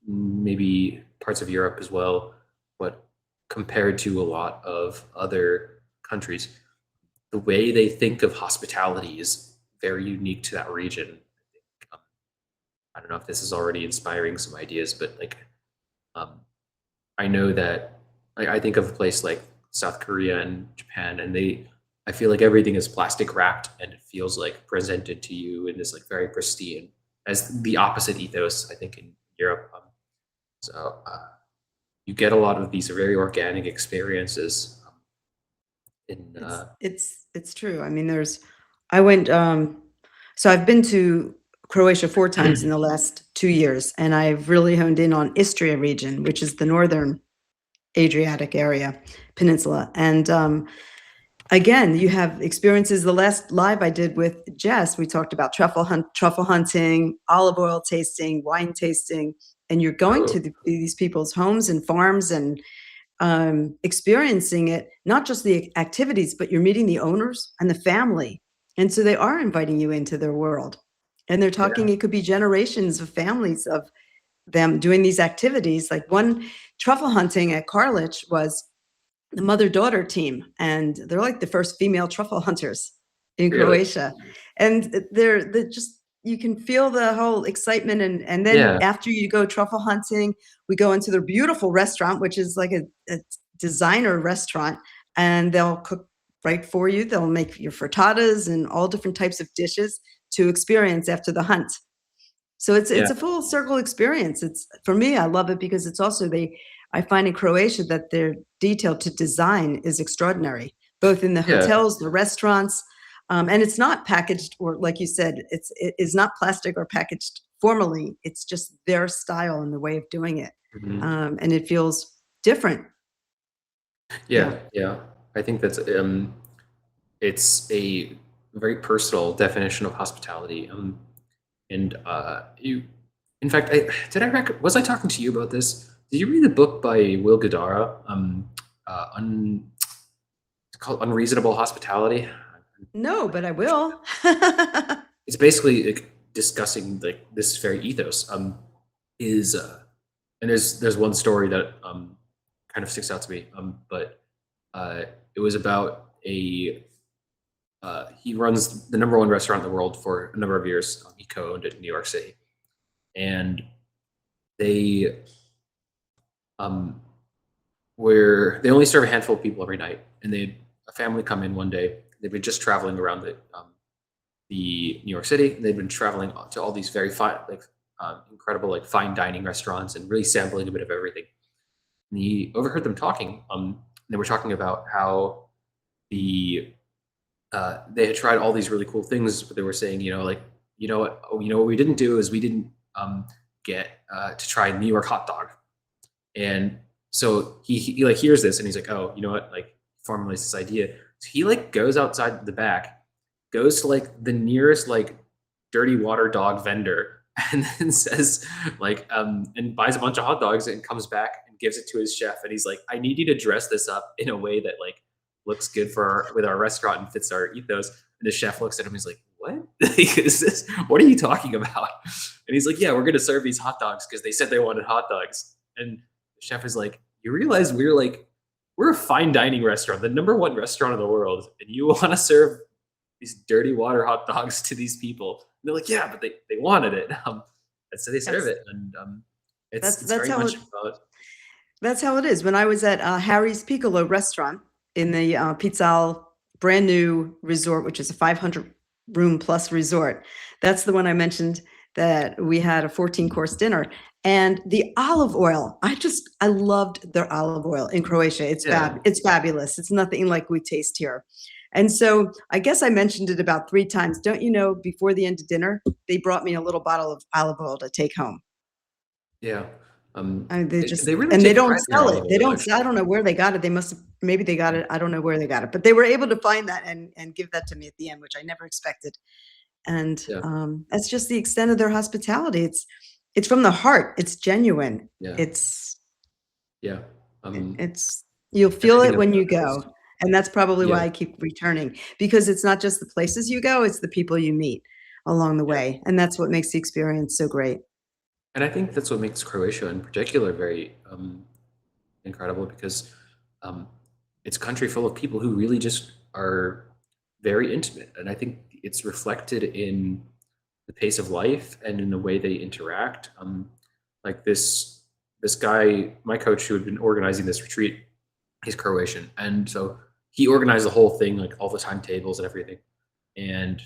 maybe parts of Europe as well. But compared to a lot of other countries, the way they think of hospitality is very unique to that region. Um, I don't know if this is already inspiring some ideas, but like um, I know that I think of a place like South Korea and Japan, and I feel like everything is plastic wrapped and it feels like presented to you in this like very pristine, as the opposite ethos, I think, in Europe. So you get a lot of these very organic experiences in, It's true. I mean, I went, so I've been to Croatia 4 times in the last 2 years, and I've really honed in on Istria region, which is the northern Adriatic area, peninsula, and, again, you have experiences. The last live I did with Jess, we talked about truffle hunting, olive oil tasting, wine tasting, and you're going to oh, these people's homes and farms and experiencing it, not just the activities, but you're meeting the owners and the family. And so they are inviting you into their world. And they're yeah, talking, it could be generations of families of them doing these activities. Like one truffle hunting at Carlich was the mother-daughter team, and they're like the first female truffle hunters in really, Croatia. And they're just you can feel the whole excitement, and then yeah, after you go truffle hunting, we go into their beautiful restaurant, which is like a designer restaurant, and they'll cook right for you. They'll make your frittatas and all different types of dishes to experience after the hunt. So yeah, it's a full circle experience. It's for me, I love it because it's also I find in Croatia that their detail to design is extraordinary, both in the yeah. hotels, the restaurants, and it's not packaged or like you said, it is not plastic or packaged formally. It's just their style and the way of doing it, Mhm. and it feels different. Yeah. Yeah, yeah. I think that's it's a very personal definition of hospitality. And you, in fact, was I talking to you about this? Did you read the book by Will Guidara? It's called Unreasonable Hospitality. No, but I will. It's basically like discussing like this very ethos. Is and there's one story that kind of sticks out to me. But it was about a he runs the number one restaurant in the world for a number of years. He co-owned it in New York City, and they um, where they only serve a handful of people every night. And a family come in one day. They've been just traveling around the New York City, and they've been traveling to all these very fine, like incredible, like fine dining restaurants, and really sampling a bit of everything. And he overheard them talking. They were talking about how they had tried all these really cool things, but they were saying, like, you know what we didn't do is we didn't get to try New York hot dog. And so he like hears this and he's like, oh, you know what? Like formulates this idea. So he like goes outside the back, goes to like the nearest like dirty water dog vendor and then says like and buys a bunch of hot dogs and comes back and gives it to his chef and he's like, I need you to dress this up in a way that like looks good for with our restaurant and fits our ethos. And the chef looks at him, he's like, what is this? What are you talking about? And he's like, yeah, we're gonna serve these hot dogs because they said they wanted hot dogs. And the chef is like, you realize we're a fine dining restaurant, the #1 restaurant in the world, and you want to serve these dirty water hot dogs to these people? And they're like, yeah, but they wanted it. And so they serve it. And it's that's very how much it, about, that's how it is. When I was at Harry's Piccolo restaurant in the Pizzal brand new resort, which is a 500 room plus resort, that's the one I mentioned that we had a 14-course dinner. And the olive oil, I loved their olive oil in Croatia. It's it's fabulous. It's nothing like we taste here. And so I guess I mentioned it about 3 times. Don't you know, before the end of dinner, they brought me a little bottle of olive oil to take home. yeah. They just, They really and they take don't pride in their sell olive it. They oil, don't, actually. I don't know where they got it. They must have, maybe they got it. I don't know where they got it, but they were able to find that and give that to me at the end, which I never expected. And Yeah, that's just the extent of their hospitality. It's from the heart. It's genuine. yeah, It's yeah. it's you'll feel Everything it when you about it is, go. And that's probably yeah, why I keep returning, because it's not just the places you go, it's the people you meet along the yeah. way. And that's what makes the experience so great. And I think that's what makes Croatia in particular very incredible because um, it's a country full of people who really just are very intimate. And I think it's reflected in the pace of life and in the way they interact. Like this guy, my coach who had been organizing this retreat, he's Croatian. And so he organized the whole thing, like all the timetables and everything. And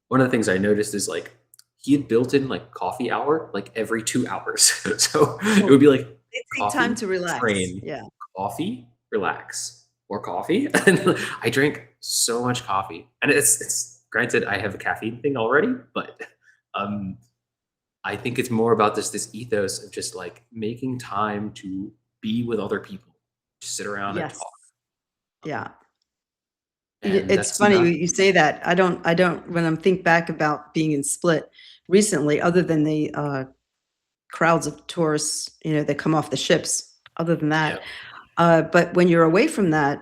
one of the things I noticed is like he had built in like coffee hour like every 2 hours. So it Well, would be like they take time coffee, to relax. train, Yeah. coffee, relax, more coffee. And I drank so much coffee. And it's granted I have a caffeine thing already, but um I think it's more about this ethos of just like making time to be with other people, just sit around and Yes. talk. Um, Yeah. and It's that's funny not you say that. I don't, when I'm think back about being in Split recently, other than the crowds of tourists, that come off the ships, other than yeah, that. But when you're away from that,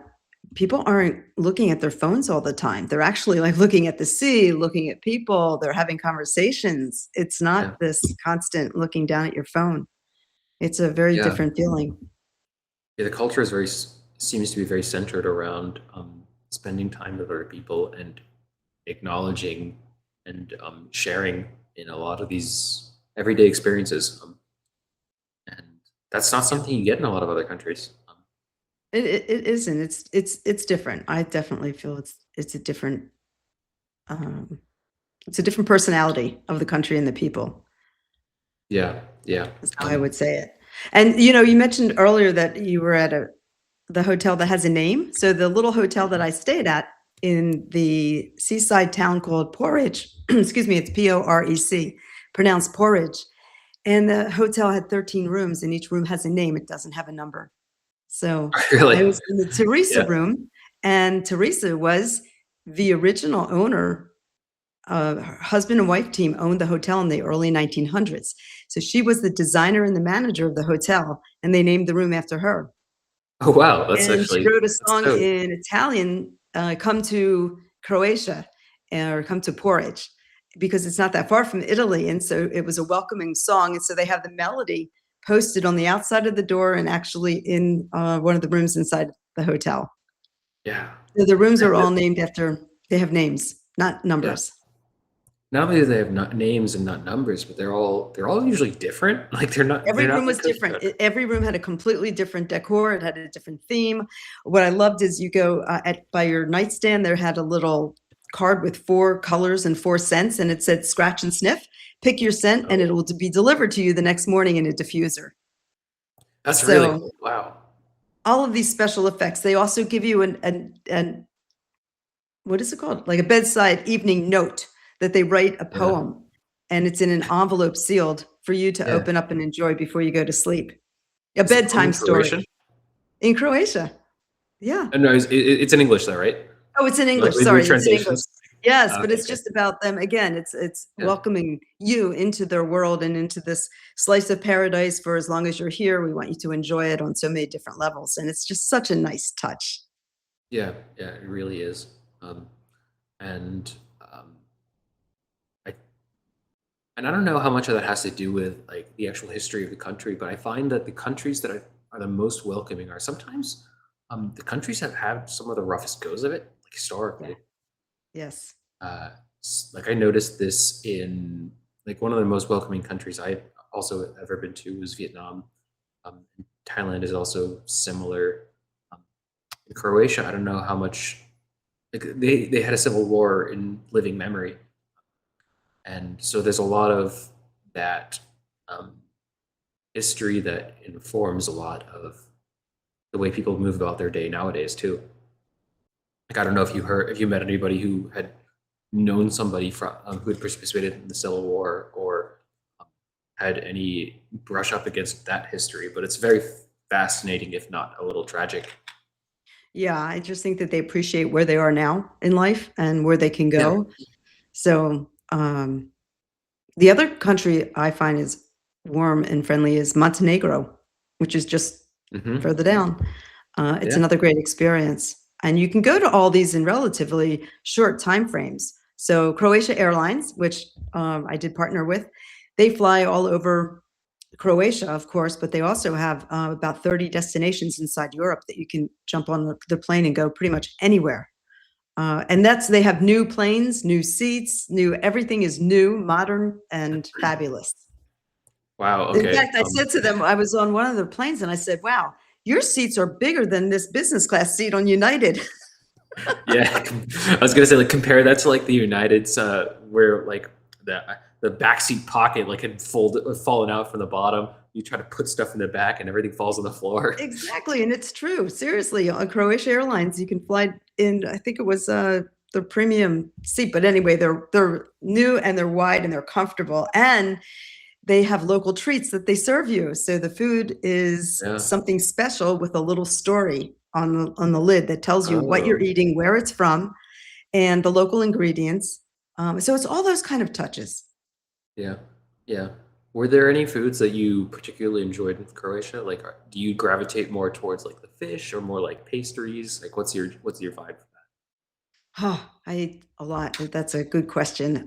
people aren't looking at their phones all the time. They're actually like looking at the sea, looking at people, they're having conversations. It's yeah, not this constant looking down at your phone. It's a very yeah. different feeling. Yeah, the culture is seems to be very centered around spending time with other people and acknowledging and sharing in a lot of these everyday experiences. And that's not something you get in a lot of other countries. It isn't. It's different. I definitely feel um, it's a different personality of the country and the people. Yeah, yeah, That's how I would say it. And you mentioned earlier that you were at the hotel that has a name. So the little hotel that I stayed at in the seaside town called Porridge, excuse me, it's Porec, pronounced Porridge. And the hotel had 13 rooms, and each room has a name. It doesn't have a number. So I really. was in the Teresa Yeah. room, and Teresa was the original owner. Her husband and wife team owned the hotel in the early 1900s. So she was the designer and the manager of the hotel, and they named the room after her. Oh wow, And she wrote a that's song so in Italian, "Come to Croatia," or "Come to Porridge," because it's not that far from Italy, and so it was a welcoming song, and so they have the melody posted on the outside of the door and actually in, one of the rooms inside the hotel. yeah. So the rooms are all named after, they have names, not Yeah. numbers. Not only do they have not names and not numbers, but they're all usually different. Like they're Every not room like was cookie different. cutter. Every room had a completely different decor. It had a different theme. What I loved is you go by your nightstand, there had a little card with 4 colors and 4 scents, and it said scratch and sniff. Pick your scent, and it Oh, will be delivered to you the next morning in a diffuser. that's really So cool. Wow. all of these special effects. They also give you an what is it called? Like a bedside evening note that they write a Yeah. poem, and it's in an envelope sealed for you to Yeah. open up and enjoy before you go to sleep. A Is it filmed bedtime in Croatian? story in Croatia. Yeah. No, it's in English though, right? Oh, it's in Like English. they do Sorry, it's in English. translations. Yes, but Okay, it's okay. just about them. Again, it's Yeah. welcoming you into their world and into this slice of paradise for as long as you're here. We want you to enjoy it on so many different levels, and it's just such a nice touch. Yeah, yeah, it really is. Um, and um, I and I don't know how much of that has to do with like the actual history of the country, but I find that the countries that are the most welcoming are sometimes the countries that have some of the roughest goes of it, like Yeah. historically. Yes. Like I noticed this in like one of the most welcoming countries I also ever been to was Vietnam. Thailand is also similar. Um, in Croatia, I don't know how much like they had a civil war in living memory, and so there's a lot of that um, history that informs a lot of the way people move about their day nowadays too. Like I don't know if you met anybody who had known somebody from who had participated in the Civil War or um, had any brush up against that history, but it's very fascinating, if not a little tragic. Yeah, I just think that they appreciate where they are now in life and where they can Yeah. go. So, the other country I find is warm and friendly is Montenegro, which is just Hmm. further down. It's Yeah. another great experience, and you can go to all these in relatively short time frames. So Croatia Airlines, which I did partner with, they fly all over Croatia, of course, but they also have about 30 destinations inside Europe that you can jump on the plane and go pretty much anywhere. And they have new planes, new seats, new everything is new, modern, and fabulous. Wow. In Okay. fact, I said to them, I was on one of the planes and I said, wow, your seats are bigger than this business class seat on United. Yeah. I was gonna say like compare that to like the United's where like the backseat pocket like had fallen out from the bottom. You try to put stuff in the back and everything falls on the floor. Exactly, and it's true. Seriously, on Croatia Airlines, you can fly in, I think it was the premium seat, but anyway, they're new and they're wide and they're comfortable, and they have local treats that they serve you. So the food is Yeah. something special with a little story on the lid that tells you what you're Oh. eating, where it's from, and the local ingredients. So it's all those kind of touches. Yeah, yeah. Were there any foods that you particularly enjoyed in Croatia? Like, do you gravitate more towards like the fish or more like pastries? Like, what's your vibe for Oh, I eat a lot. That's a good question.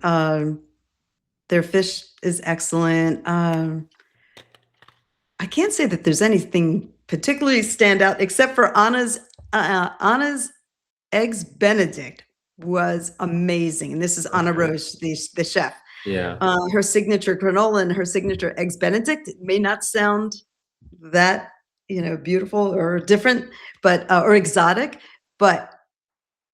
Their fish is excellent. I can't say that there's anything particularly stand out except for Anna's eggs Benedict was amazing. And this is that? Anna Okay. Roche, the chef. Yeah. Her signature granola and her signature eggs Benedict may not sound that, beautiful or different, but or exotic, but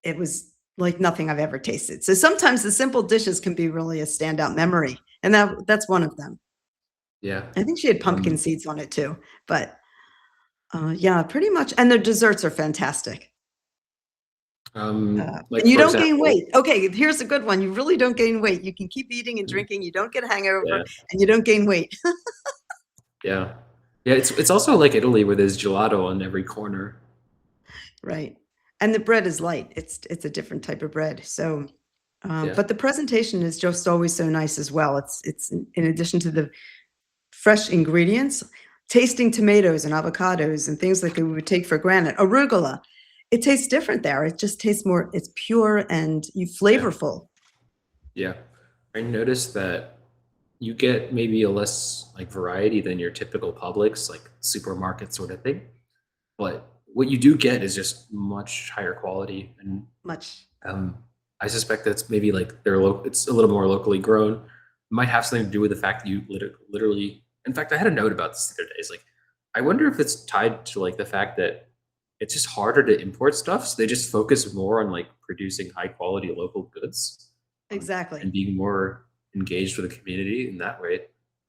it was like nothing I've ever tasted. So sometimes the simple dishes can be really a standout memory, and that's one of them. Yeah. I think she had pumpkin Um, seeds on it too, but yeah, pretty much. And their desserts are fantastic. like And you for don't gain example, weight. Okay, here's a good one. You really don't gain weight. You can keep eating and drinking. You don't get a hangover, yeah, and you don't gain weight. yeah, yeah. It's also like Italy where there's gelato on every corner. Right. And the bread is light. It's a different type of bread. So, Yeah, but the presentation is just always so nice as well. It's in addition to the fresh ingredients, tasting tomatoes and avocados and things like we would take for granted. Arugula, it tastes different there. It just tastes more, it's pure and you yeah, flavorful. yeah. I noticed that you get maybe a less like variety than your typical Publix, like supermarket sort of thing. But what you do get is just much higher quality, and Much. um, I suspect that's maybe like it's a little more locally grown. Might have something to do with the fact that you literally. In fact, I had a note about this the other day. It's like I wonder if it's tied to like the fact that it's just harder to import stuff, so they just focus more on like producing high quality local goods, um, Exactly. and being more engaged with the community in that way.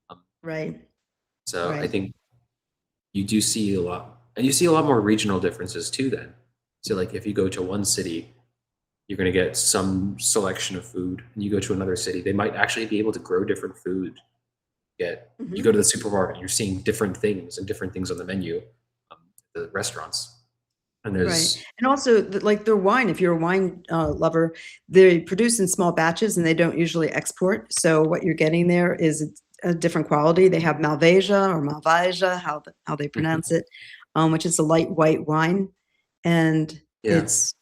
Um, Right. so I Right. think you do see a lot, and you see a lot more regional differences too then. So like if you go to one city, you're going to get some selection of food, and you go to another city, they might actually be able to grow different food You Mhm. go to the supermarket, you're seeing different things and different things on the menu, um, at the restaurants. And Right, there's and also, like, their wine, if you're a wine, lover, they produce in small batches, and they don't usually export, so what you're getting there is a different quality. They have Malvasia or Malvasia, how they Mhm. pronounce it, which is a light white wine, and Yeah. it's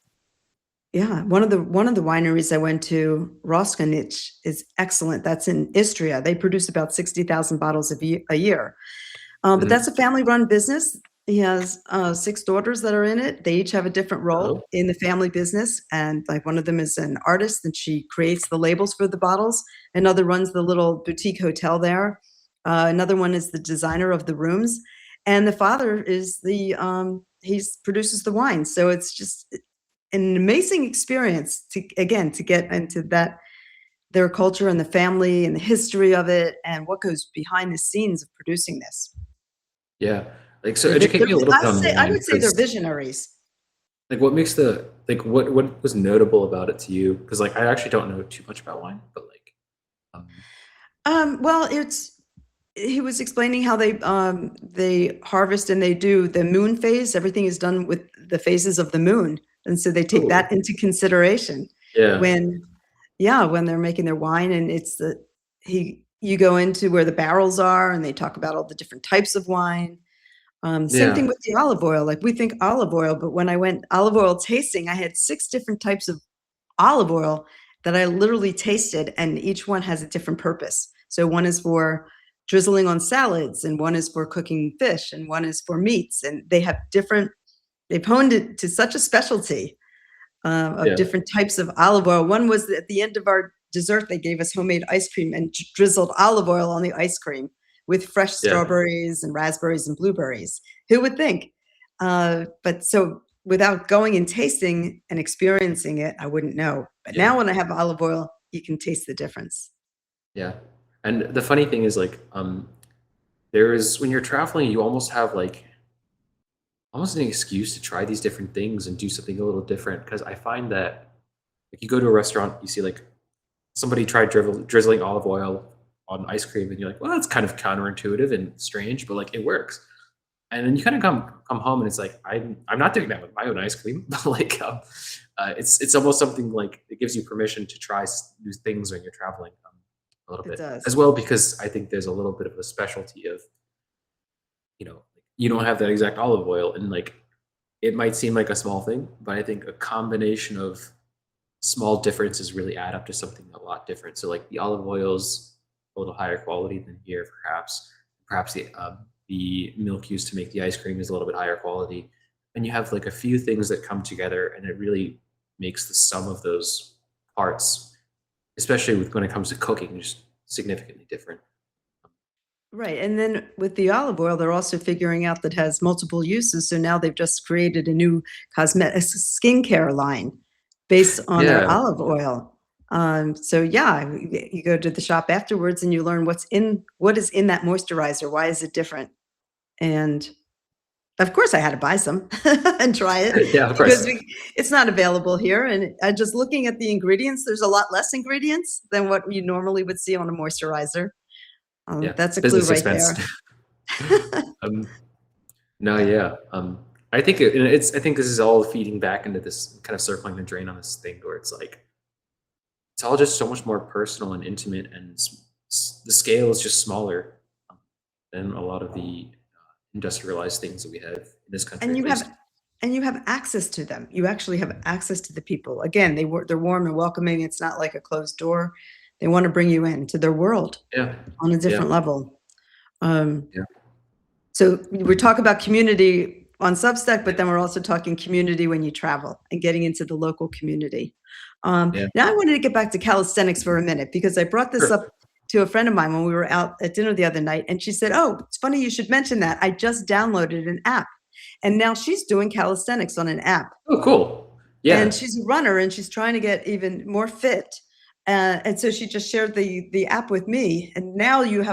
yeah, one of the wineries I went to, Roskanich, is excellent. That's in Istria. They produce about 60,000 bottles a year. But Mhm. that's a family-run business. He has, 6 daughters that are in it. They each have a different role Oh, in the family business, and, like, one of them is an artist, and she creates the labels for the bottles. Another runs the little boutique hotel there. Another one is the designer of the rooms, and the father is he's produces the wine. So it's just an amazing experience to again, to get into their culture and the family and the history of it and what goes behind the scenes of producing this. yeah. Like, so They're vi educate they're me a little bit on I wine would say they're because, visionaries. like, what makes what was notable about it to you? Because, like, I actually don't know too much about wine, but, like, um Well, it's he was explaining how they harvest and they do the moon phase. Everything is done with the phases of the moon, and so they take oh, that into consideration yeah, when yeah, when they're making their wine, and it's the he you go into where the barrels are, and they talk about all the different types of wine. Same yeah, thing with the olive oil. Like, we think olive oil, but when I went olive oil tasting, I had 6 different types of olive oil that I literally tasted, and each one has a different purpose. So one is for drizzling on salads, and one is for cooking fish, and one is for meats, and they have different they've honed it to such a specialty, of yeah, different types of olive oil. One was at the end of our dessert, they gave us homemade ice cream and drizzled olive oil on the ice cream with fresh yeah, strawberries and raspberries and blueberries. Who would think? But so without going and tasting and experiencing it, I wouldn't know. But yeah, now when I have olive oil, you can taste the difference. yeah. And the funny thing is, like, there is when you're traveling, you almost have, like, almost an excuse to try these different things and do something a little different. Because I find that, like, you go to a restaurant, you see, like, somebody tried drizzling olive oil on ice cream, and you're like, "Well, that's kind of counterintuitive and strange, but, like, it works." And then you kinda come home, and it's like, I'm not doing that with my own ice cream, but, like, it's almost something like it gives you permission to try new things when you're traveling, a little It bit. does. As well, because I think there's a little bit of a specialty of, you don't have that exact olive oil, and, like, it might seem like a small thing, but I think a combination of small differences really add up to something a lot different. So, like, the olive oil's a little higher quality than here, perhaps. Perhaps the milk used to make the ice cream is a little bit higher quality, and you have, like, a few things that come together, and it really makes the sum of those parts, especially when it comes to cooking, just significantly different. Right, and then with the olive oil, they're also figuring out that has multiple uses, so now they've just created a new cosmetic skincare line based on their Yeah, olive oil. So yeah, you go to the shop afterwards and you learn what is in that moisturizer, why is it different? And of course, I had to buy some and try it yeah, of because course, it's not available here, and just looking at the ingredients, there's a lot less ingredients than what you normally would see on a moisturizer. yeah, That's a clue business right expense. there. um, no, yeah, I think I think this is all feeding back into this kind of circling the drain on this thing where it's like it's all just so much more personal and intimate, and the scale is just smaller, um, than a lot of the industrialized things that we have in this country, And at you have least. and you have access to them. You actually have access to the people. Again, they're warm and welcoming. It's not like a closed door. They wanna bring you into their world Yeah, on a yeah, different level. Um, yeah, so we're talking about community on Substack, but yeah, then we're also talking community when you travel and getting into the local community. yeah. Now I wanted to get back to calisthenics for a minute because I brought this Sure. up to a friend of mine when we were out at dinner the other night, and she said, "Oh, it's funny you should mention that. I just downloaded an app." And now she's doing calisthenics on an app, Oh, cool. and Yeah, she's a runner, and she's trying to get even more fit, and so she just shared the app with me, and now you've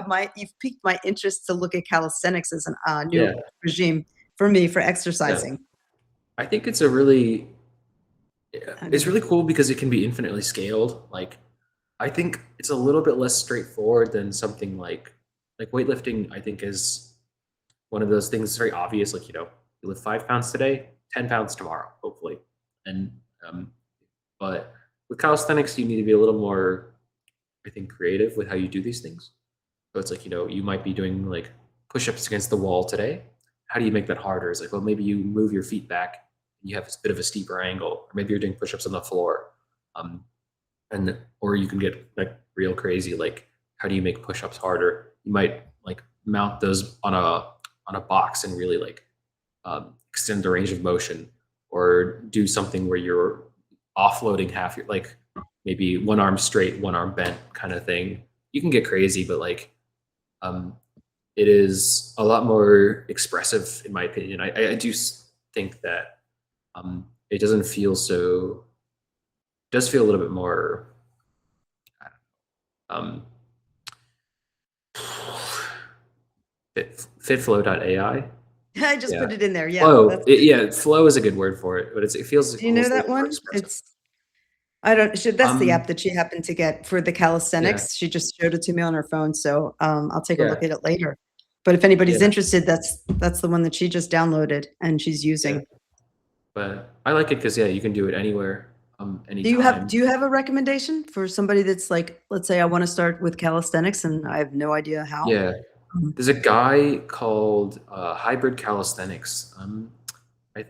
piqued my interest to look at calisthenics as an yeah, new regime for me for yeah. exercising. I think it's a really yeah, Go it's ahead. really cool because it can be infinitely scaled. Like, I think it's a little bit less straightforward than something like like weightlifting, I think is one of those things very obvious. Like, you lift 5 pounds today, 10 pounds tomorrow, hopefully. And, um, but with calisthenics, you need to be a little more, I think, creative with how you do these things. So it's like, you might be doing like push-ups against the wall today. How do you make that harder? It's like, well, maybe you move your feet back. You have a bit of a steeper angle, or maybe you're doing push-ups on the floor. Um, or you can get like real crazy. Like, how do you make push-ups harder? You might like mount those on a box and really like extend the range of motion, or do something where you're offloading half your, like maybe one arm straight, one arm bent kind of thing. You can get crazy, but like um, it is a lot more expressive, in my opinion. I do think that it doesn't feel so. It does feel a little bit more. Um, fitflow.ai. I just Yeah. put it in there. Yeah. Flow. Yeah, flow is a good word for it, but it feels Do you know almost a that little more one? expressive. That's the Um, app that she happened to get for the yeah, calisthenics. She just showed it to me on her phone. So I'll take a yeah, look at it later. But if anybody's yeah, interested, that's the one that she just downloaded and she's yeah. using. But I like it because, yeah, you can do it anywhere, Do you have anytime. do you have a recommendation for somebody that's like, let's say I want to start with calisthenics and I have no idea how? Yeah. Mhm. There's a guy called Hybrid Calisthenics, I,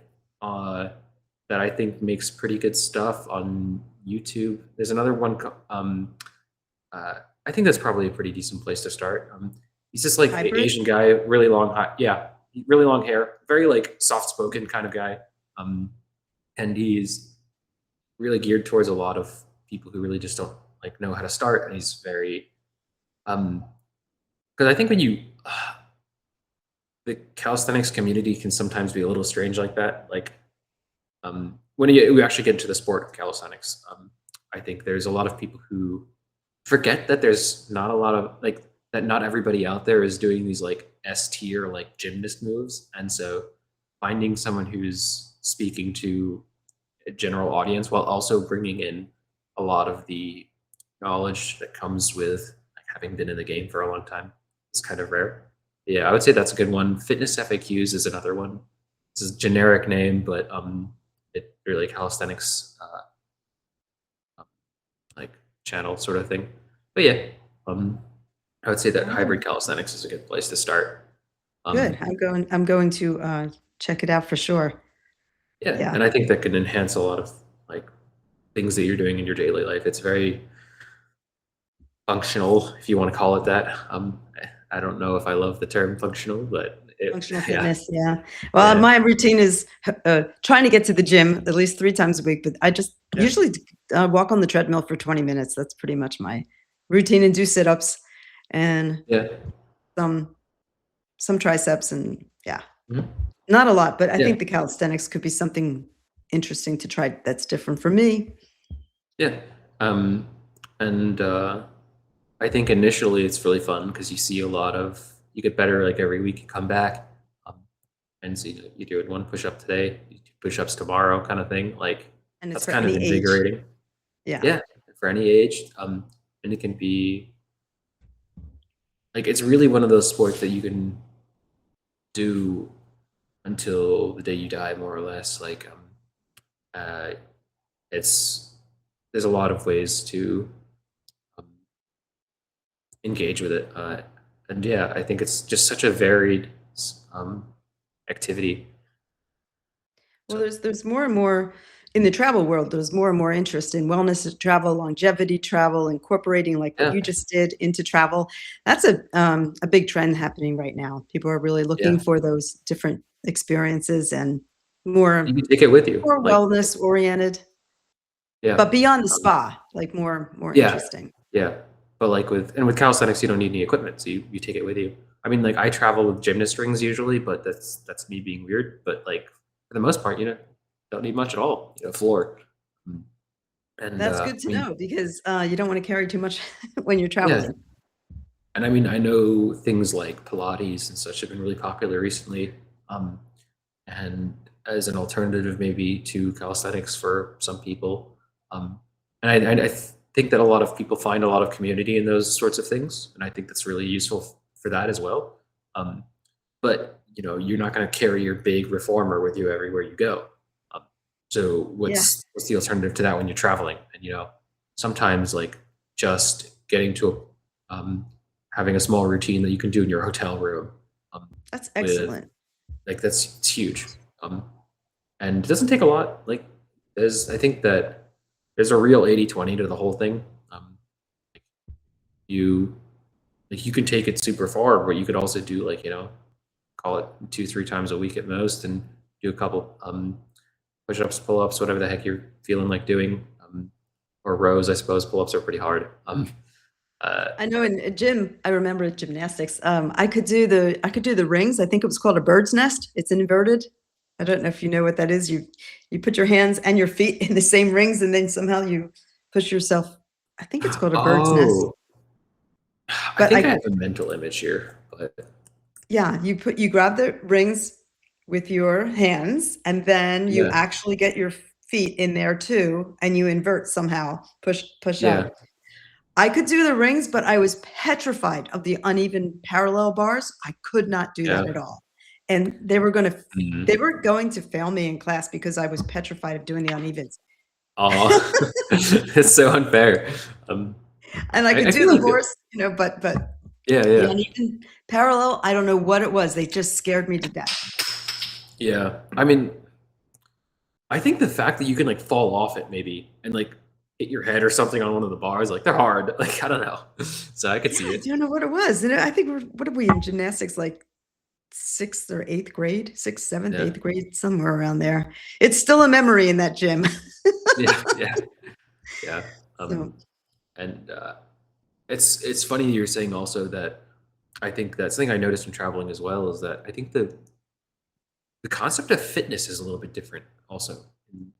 that I think makes pretty good stuff on YouTube. There's another one. I think that's probably a pretty decent place to start. He's just like Hybrid? Asian guy, really long, yeah, really long hair, very like soft-spoken kind of guy, and he's really geared towards a lot of people who really just don't like know how to start. And he's very, because I think when you the calisthenics community can sometimes be a little strange like that. Like when we actually get into the sport of calisthenics, I think there's a lot of people who forget that there's not a lot of like that. Not everybody out there is doing these like S tier like gymnast moves, and so finding someone who's speaking to a general audience while also bringing in a lot of the knowledge that comes with like, having been in the game for a long time is kind of rare. Yeah, I would say that's a good one. Fitness FAQs is another one. It's a generic name, but it really calisthenics like channel sort of thing. But yeah, I would say that Oh, hybrid calisthenics is a good place to start. good. Um, I'm going to check it out for sure. yeah, Yeah. and I think that can enhance a lot of like things that you're doing in your daily life. It's very functional, if you want to call it that. I don't know if I love the term functional, but Functional yeah, fitness, yeah. Well, yeah, my routine is trying to get to the gym at least 3 times a week, but I just yeah, usually walk on the treadmill for 20 minutes. That's pretty much my routine, and do sit-ups and yeah, some some triceps, and yeah, mhm, not a lot, but I yeah, think the calisthenics could be something interesting to try that's different for me. yeah. Um, and I think initially it's really fun because you see a lot of you get better like every week you come back, um, and so you do it one push up today, you do push ups tomorrow, kind of thing. Like And it's that's for kind of any age. invigorating. Yeah. Yeah, for any age. And it can be like it's really one of those sports that you can do until the day you die, more or less. Like uh, it's there's a lot of ways to um, engage with it, and yeah, I think it's just such a varied um, activity. Well, So there's more and more in the travel world. There's more and more interest in wellness travel, longevity travel, incorporating like what yeah, you just did into travel. That's a big trend happening right now. People are really yeah, looking for those different experiences and more you can take it with you. more Like wellness oriented, yeah, but beyond the um, spa, like more yeah, interesting. yeah. But like with calisthenics, you don't need any equipment, so you take it with you. I mean, like I travel with gymnast rings usually, but that's me being weird. But like for the most part, don't need much at all. Floor. Mm. And That's good I to mean, know because you don't want to carry too much when you're yeah. traveling. And I mean, I know things like Pilates and such have been really popular recently. Um, and as an alternative, maybe to calisthenics for some people. Um, and think that a lot of people find a lot of community in those sorts of things. And I think that's really useful for that as well. Um, but you're not going to carry your big reformer with you everywhere you go. Um, so Yeah. what's the alternative to that when you're traveling? And sometimes like just getting to having a small routine that you can do in your hotel room um, That's with excellent. like it's huge. Um, and it doesn't take a lot. Like I think that there's a real 80-20 to the whole thing. You you can take it super far, but you could also do like call it 2-3 times a week at most, and do a couple push-ups, pull-ups, whatever the heck you're feeling like doing, or rows. I suppose pull-ups are pretty hard. I know in a gym, I remember gymnastics. I could do the rings. I think it was called a bird's nest. It's inverted. I don't know if you know what that is. You put your hands and your feet in the same rings, and then somehow you push yourself. I think it's called a bird's nest. Oh, I But think I have a mental image here, but yeah, you grab the rings with your hands, and then you yeah, actually get your feet in there too, and you invert somehow, push yeah, up. I could do the rings, but I was petrified of the uneven parallel bars. I could not do yeah. that at all. And they were Mhm. going to fail me in class because I was petrified of doing the unevens. Oh, it's so unfair. Um, And I could I do feel the like that. horse, but Yeah, the yeah, uneven parallel, I don't know what it was. They just scared me to death. yeah. I mean, I think the fact that you can like fall off it maybe and like hit your head or something on one of the bars, like they're hard. Like I don't know. So I could Yeah, see I it. don't know what it was. And I think what are we in gymnastics, like 6th or 8th grade, 6th, 7th, Yeah, 8th grade, somewhere around there. It's still a memory in that gym. yeah, yeah, yeah. So And it's funny you're saying also that I think that's something I noticed from traveling as well is that I think the concept of fitness is a little bit different also in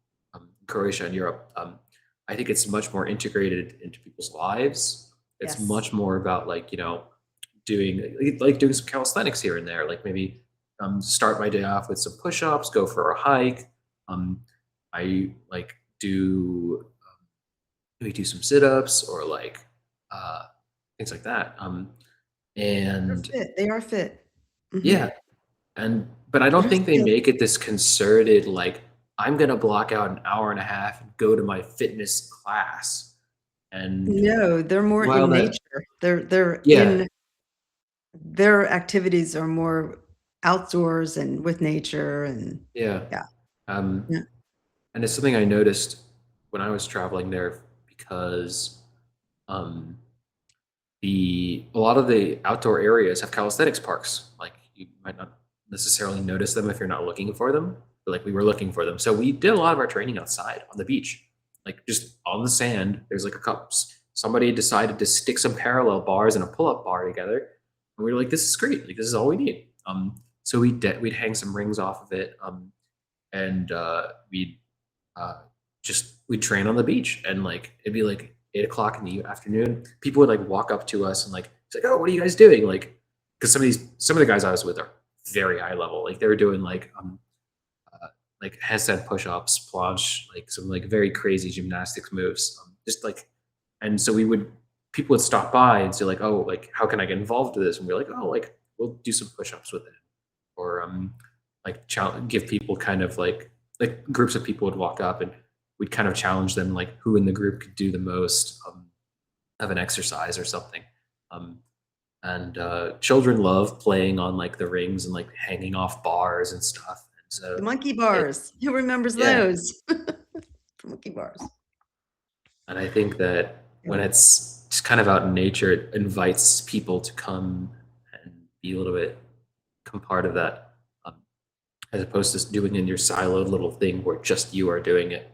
Croatia and Europe. I think it's much more integrated into people's lives. It's yes. much more about like doing some calisthenics here and there, like maybe start my day off with some push-ups, go for a hike. Um, I like do maybe do some sit-ups or like uh, things like that. They're And fit. They are fit. yeah, Mhm. but I What don't else think they do make it this concerted, like, I'm gonna block out an hour and a half and go to my fitness class. And No, they're more while in that nature. They're yeah, in their activities are more outdoors and with nature and yeah. yeah. Um, Yeah. and it's something I noticed when I was traveling there because um a lot of the outdoor areas have calisthenics parks. Like you might not necessarily notice them if you're not looking for them, but like we were looking for them. So we did a lot of our training outside on the beach, like just on the sand. There's like a cups. Somebody decided to stick some parallel bars and a pull-up bar together, and we were like, "This is great! Like this is all we need." So we'd hang some rings off of it, and we'd uh, just we'd train on the beach, and like it'd be like 8 o'clock in the afternoon. People would like walk up to us and like it's like, oh, what are you guys doing? Like, because some of the guys I was with are very high level. Like they were doing uh, like handstand push-ups, planche, like some like very crazy gymnastics moves. Just like, and so people would stop by and say like, oh, like how can I get involved with this? And we're like, oh, like we'll do some push-ups with it, or like give people kind of like groups of people would walk up and we'd kind of challenge them like who in the group could do the most of an exercise or something. Um, and children love playing on like the rings and like hanging off bars and stuff. And so The monkey it, bars. Who remembers yeah, those? Monkey bars. and I think that Yeah. when it's just kind of out in nature, it invites people to come and be a little bit, become part of that, as opposed to doing in your siloed little thing where just you are doing it.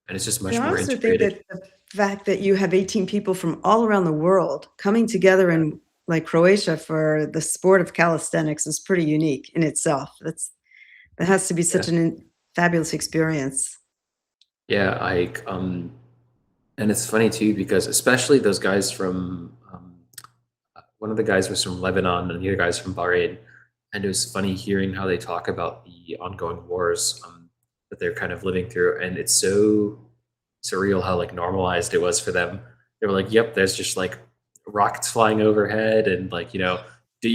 And it's just And much I more also think integrated. that the fact that you have 18 people from all around the world coming together Yeah. in like Croatia for the sport of calisthenics is pretty unique in itself. That has to be Yeah. such an fabulous experience. Yeah. And it's funny too, because especially those guys from, one of the guys was from Lebanon and the other guys from Bahrain. And it was funny hearing how they talk about the ongoing wars that they're kind of living through. And it's so surreal how like normalized it was for them. They were like, yep, there's just like rockets flying overhead, and like, you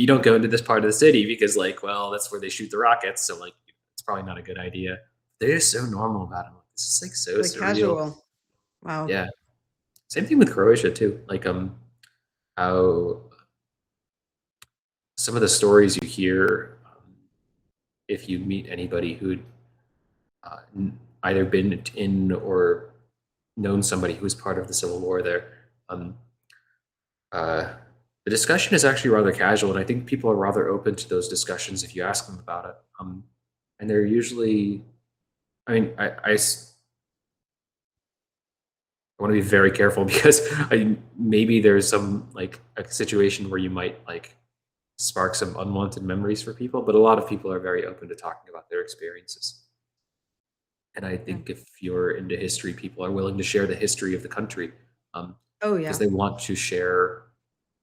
don't go into this part of the city because like, well, that's where they shoot the rockets, so like it's probably not a good idea. They're just so normal about it. This is like so Like surreal. casual. Wow. Yeah. Same thing with Croatia too. Like how some of the stories you hear, if you meet anybody who'd either been in or known somebody who was part of the Civil War there, um, uh, the discussion is actually rather casual, and I think people are rather open to those discussions if you ask them about it. And they're usually, I mean, I want to be very careful because maybe there's some like a situation where you might like spark some unwanted memories for people, but a lot of people are very open to talking about their experiences. And I Yeah. think if you're into history, people are willing to share the history of the country, Oh because yeah. they want to share.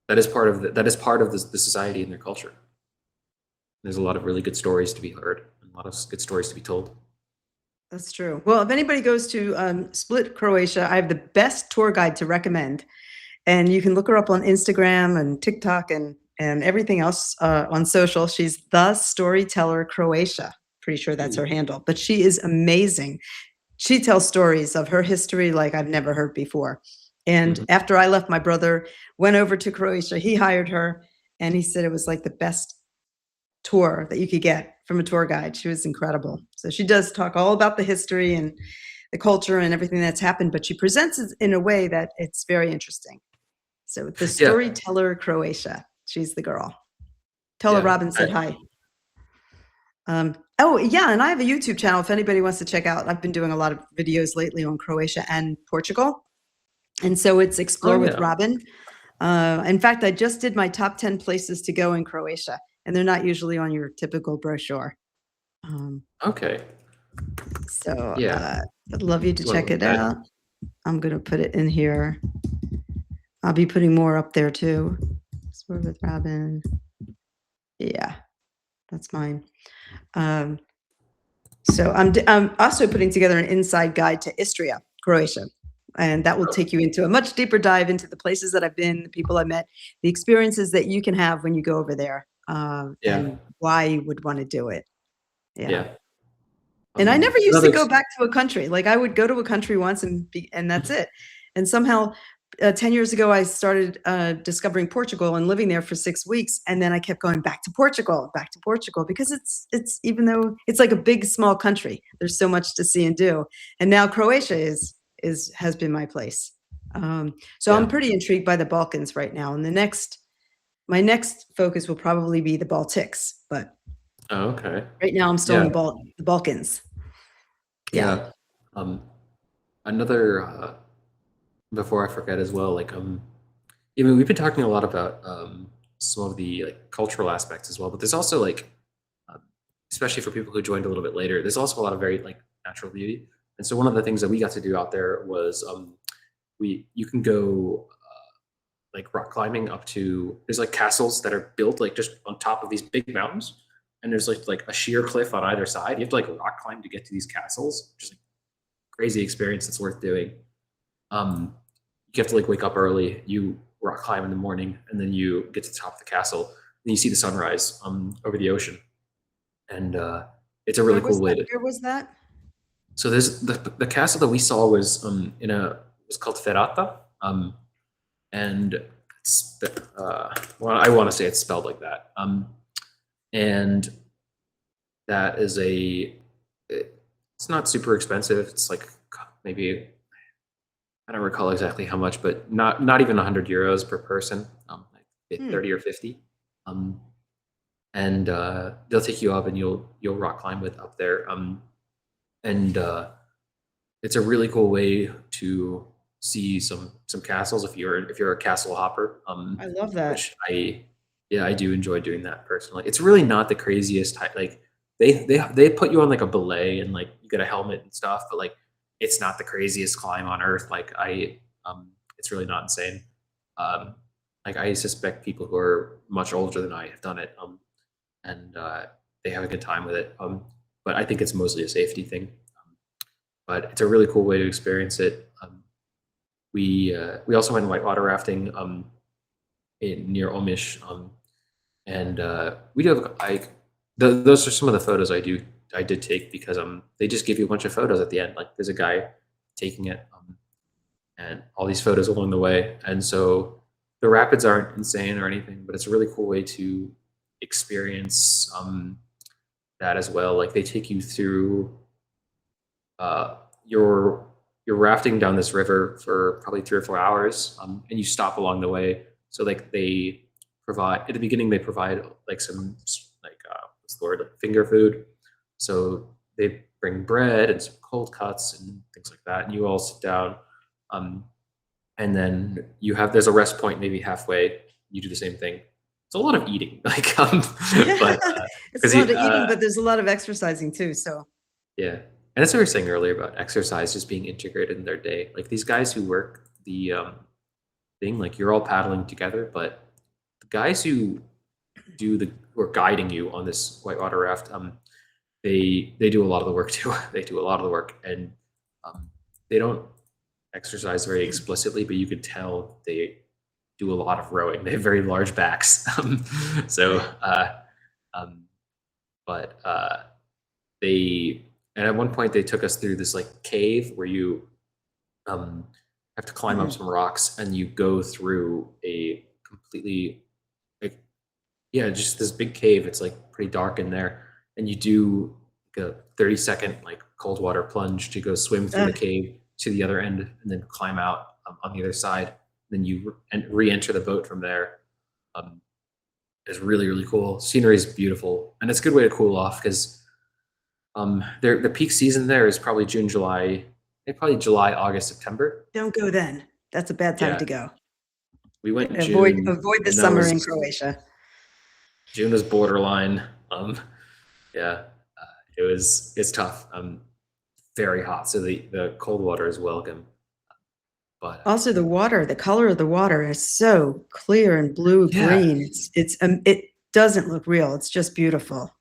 That is part of the society and their culture. There's a lot of really good stories to be heard, and a lot of good stories to be told. That's true. Well, if anybody goes to Split, Croatia, I have the best tour guide to recommend, and you can look her up on Instagram and TikTok and everything else on social. She's the Storyteller Croatia. Pretty sure that's her Ooh. handle, but she is amazing. She tells stories of her history like I've never heard before. And Mhm. after I left, my brother went over to Croatia. He hired her, and he said it was like the best tour that you could get from a tour guide. She was incredible. So she does talk all about the history and the culture and everything that's happened, but she presents it in a way that it's very interesting. So the Yeah, Storyteller Croatia, she's the girl. Tell her yeah. Robyn said hi. Oh yeah, and I have a YouTube channel if anybody wants to check out. I've been doing a lot of videos lately on Croatia and Portugal. And so it's Oh Explore with yeah. Robyn. In fact, I just did my top 10 places to go in Croatia, and they're not usually on your typical brochure. Um, Okay. so Yeah. I'd love you to You want to check look it at that? out. I'm going to put it in here. I'll be putting more up there too. Explore with Robyn. Yeah, that's mine. So I'm also putting together an inside guide to Istria, Croatia. And that will take you into a much deeper dive into the places that I've been, the people I met, the experiences that you can have when you go over there, Yeah. and why you would want to do it. Yeah. Yeah. And I never used to Another. go back to a country. Like I would go to a country once and that's it. And somehow 10 years ago, I started discovering Portugal and living there for 6 weeks. And then I kept going back to Portugal, because it's even though it's like a big, small country, there's so much to see and do. And now Croatia has been my place. So I'm Yeah. pretty intrigued by the Balkans right now. And my next focus will probably be the Baltics, but Oh, okay. right now I'm still in Yeah. the Balkans. Yeah. Yeah. Um, Another before I forget as well, like even we've been talking a lot about some of the like cultural aspects as well, but there's also like um, especially for people who joined a little bit later, there's also a lot of very like natural beauty. And so one of the things that we got to do out there was we you can go like rock climbing up to, there's like castles that are built like just on top of these big mountains, and there's like a sheer cliff on either side. You have to like rock climb to get to these castles, which is like crazy experience that's worth doing. You have to like wake up early, you rock climb in the morning, and then you get to the top of the castle, and you see the sunrise over the ocean. And it's a really cool way to. Where was that? So there's the castle that we saw was was called Ferrata, and it's well, I want to say it's spelled like that, and that is it's not super expensive. It's like maybe, I don't recall exactly how much, but not even 100 euros per person, like 30 or 50. And they'll take you up, and you'll rock climb with up there. And it's a really cool way to see some castles if you're a castle hopper. I love that. Which I do enjoy doing that personally. It's really not the craziest like they put you on like a belay, and like you get a helmet and stuff, but like it's not the craziest climb on earth. Like it's really not insane. Like I suspect people who are much older than I have done it, and they have a good time with it. But I think it's mostly a safety thing. But it's a really cool way to experience it. We also went whitewater rafting near Omish. And we do have like those are some of the photos I did take because they just give you a bunch of photos at the end. Like there's a guy taking it, and all these photos along the way. And so the rapids aren't insane or anything, but it's a really cool way to experience that as well. Like they take you through uh, your you're rafting down this river for probably 3 or 4 hours, and you stop along the way. So like they provide at the beginning, they provide like some like what's the word, like finger food. So they bring bread and some cold cuts and things like that, and you all sit down, um, and then there's a rest point maybe halfway. You do the same thing. It's a lot of eating, like but It's because a lot of eating, but there's a lot of exercising too. So yeah. And that's what we were saying earlier about exercise just being integrated in their day. Like these guys who work the thing, like you're all paddling together, but the guys who who are guiding you on this whitewater raft, they do a lot of the work too. They do a lot of the work, and they don't exercise very explicitly, but you could tell they do a lot of rowing. They have very large backs. So, um, but they and at one point they took us through this like cave where you um, have to climb up some rocks and you go through a completely like yeah, just this big cave. It's like pretty dark in there, and you do like a 30-second like cold water plunge to go swim through the cave to the other end and then climb out on the other side. Then you re-enter the boat from there. It's really, really cool. Scenery is beautiful, and it's a good way to cool off because the peak season there is probably June, July, probably July, August, September. don't go then. That's a bad time Yeah. to go. We went Avoid June. avoid the and that summer was- in Croatia. June was borderline. Yeah, it's tough. Very hot, so the cold water is welcome. But Also, the color of the water is so clear and blue Yeah. green. It doesn't look real. It's just beautiful.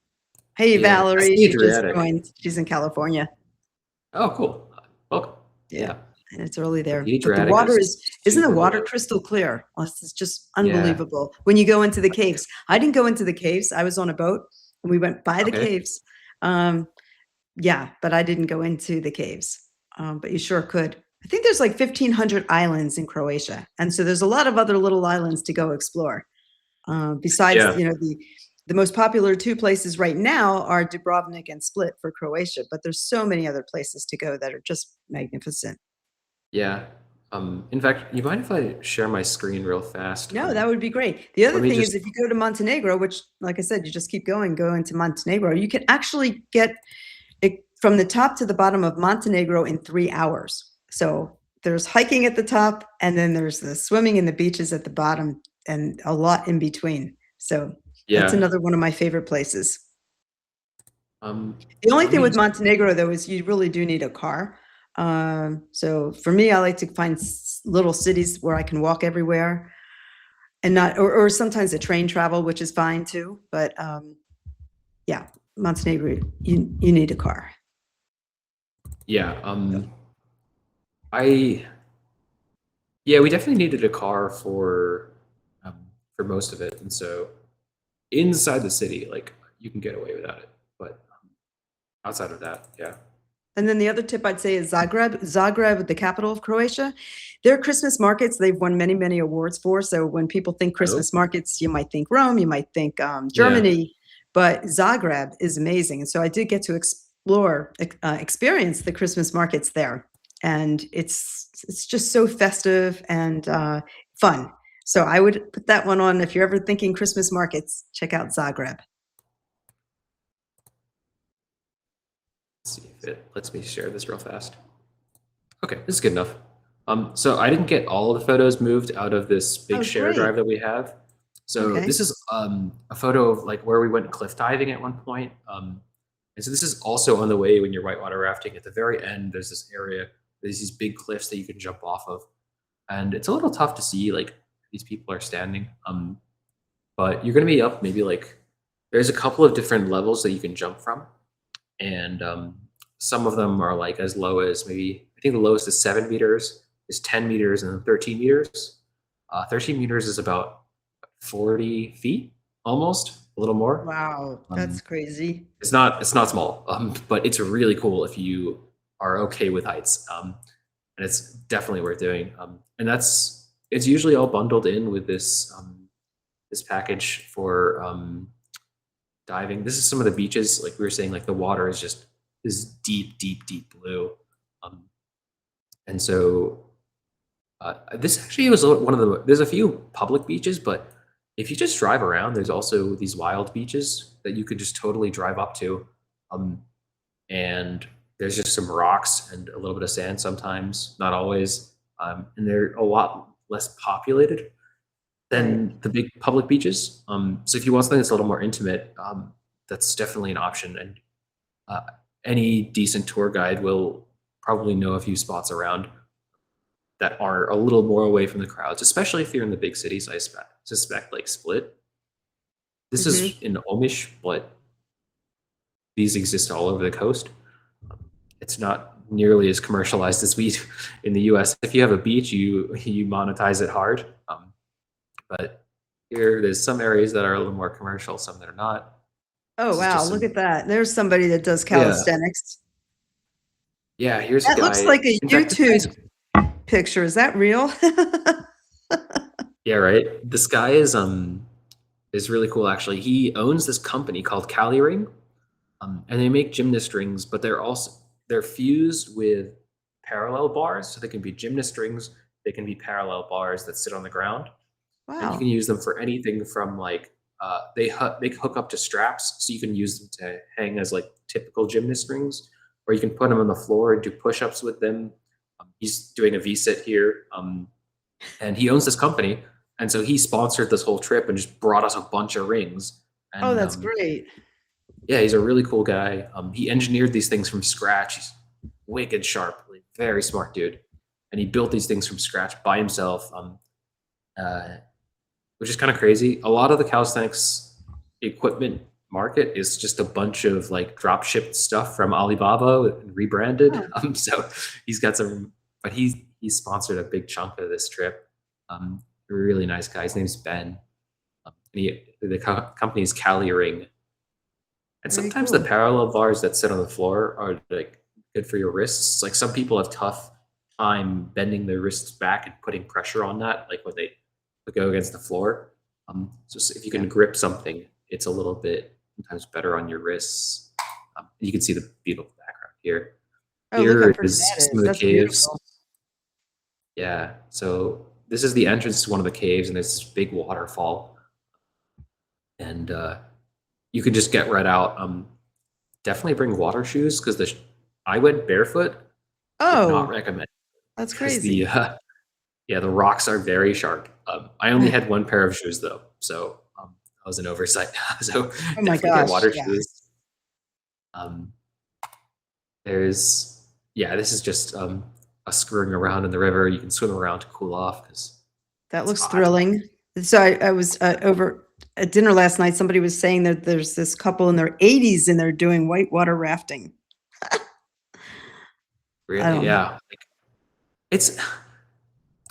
Hey, Yeah, Valerie, that's she just Adriatic. joined. She's in California. oh, cool. Welcome. Yeah, and it's early there. The But the Adriatic water is isn't the super water blue. crystal clear? It's just unbelievable. When you go into the caves, I didn't go into the caves. I was on a boat and we went by the Okay. caves. Yeah, but I didn't go into the caves. But you sure could. I think there's like 1,500 islands in Croatia, and so there's a lot of other little islands to go explore. Besides, Yeah. the most popular two places right now are Dubrovnik and Split for Croatia, but there's so many other places to go that are just magnificent. Yeah. In fact, you mind if I share my screen real fast? No, that would be great. The other let me thing is just- if you go to Montenegro, which, like I said, you just keep going, go into Montenegro, you can actually get it from the top to the bottom of Montenegro in 3 hours. So there's hiking at the top, and then there's the swimming in the beaches at the bottom, and a lot in between. So that's Yeah. another one of my favorite places. Um, The only let thing me with just- Montenegro, though, is you really do need a car. So for me, I like to find little cities where I can walk everywhere, and not, or sometimes a train travel, which is fine too. But yeah, Montenegro, you need a car. Yeah. We definitely needed a car for most of it, and so inside the city, like you can get away without it, but outside of that, yeah. And then the other tip I'd say is Zagreb. Zagreb, the capital of Croatia. Their Christmas markets, they've won many, many awards for. So when people think Christmas markets, you might think Rome, you might think Germany, but Zagreb is amazing. And so I did get to experience the Christmas markets there. And it's just so festive and fun. So I would put that one on. If you're ever thinking Christmas markets, check out Zagreb. See if it lets me share this real fast. Okay, this is good enough. So I didn't get all of the photos moved out of this big share great. drive that we have. So Okay. this is a photo of like where we went cliff diving at one point. And so this is also on the way when you're whitewater rafting. At the very end, there's this area, there's these big cliffs that you can jump off of. And it's a little tough to see like these people are standing. But you're gonna be up maybe like, there's a couple of different levels that you can jump from. And some of them are like as low as maybe, I think the lowest is 7 meters, is 10 meters, and 13 meters. 13 meters is about 40 feet, almost a little more. Wow, Um, that's crazy. it's not small, but it's really cool if you are okay with heights. And it's definitely worth doing. And it's usually all bundled in with this package for diving. This is some of the beaches, like we were saying, like the water is just this deep, deep, deep blue. Um, and so this actually was one of the. There's a few public beaches, but if you just drive around, there's also these wild beaches that you could just totally drive up to. Um, and there's just some rocks and a little bit of sand sometimes, not always. And they're a lot less populated Right. than the big public beaches. So if you want something that's a little more intimate, that's definitely an option. And uh, any decent tour guide will probably know a few spots around that are a little more away from the crowds, especially if you're in the big cities. I suspect like Split. This Hmm. is in Omish, but these exist all over the coast. It's not nearly as commercialized as we do in the U.S. If you have a beach, you monetize it hard. But here, there's some areas that are a little more commercial, some that are not. Oh, This is wow, just look some. at that. There's somebody that does Yeah, calisthenics. yeah. Here's a That looks guy. like a In fact, this YouTube guy's. picture. Is that real? Yeah, right. This guy is really cool. Actually, he owns this company called Cali Ring, and they make gymnast rings, but they're fused with parallel bars, so they can be gymnast rings. They can be parallel bars that sit on the ground, and you can Wow. use them for anything from like they hook up to straps, so you can use them to hang as like typical gymnast rings, or you can put them on the floor and do push-ups with them. He's doing a V-sit here, and he owns this company, and so he sponsored this whole trip and just brought us a bunch of rings. Oh, And that's great. yeah, he's a really cool guy. He engineered these things from scratch. He's wicked sharp, like, very smart dude, and he built these things from scratch by himself. Uh, which is kind of crazy. A lot of the calisthenics equipment market is just a bunch of like drop shipped stuff from Alibaba and rebranded. Oh, So he's got some, but he sponsored a big chunk of this trip. A really nice guy. His name's Ben. The company is Cali Ring. And very sometimes the cool. parallel bars that sit on the floor are like good for your wrists. Like some people have tough time bending their wrists back and putting pressure on that, like when they go against the floor. So if you Yeah. can grip something, it's a little bit sometimes better on your wrists. You can see the beautiful background here. Oh, look how Here pretty is that some of is. the That's caves. beautiful. Yeah. So this is the entrance to one of the caves, and there's this big waterfall, and you can just get right out. Definitely bring water shoes because I went barefoot. Would not Oh, recommend that's because the crazy. yeah, the rocks are very sharp. I only had one pair of shoes though, so that was an oversight. So Oh my definitely get gosh. water Yeah. shoes. Um, there's yeah, this is just us screwing around in the river. You can swim around to cool off because That it's looks hot. thrilling. So I was over at dinner last night. Somebody was saying that there's this couple in their 80s and they're doing whitewater rafting. I Really, don't know. yeah. Like, it's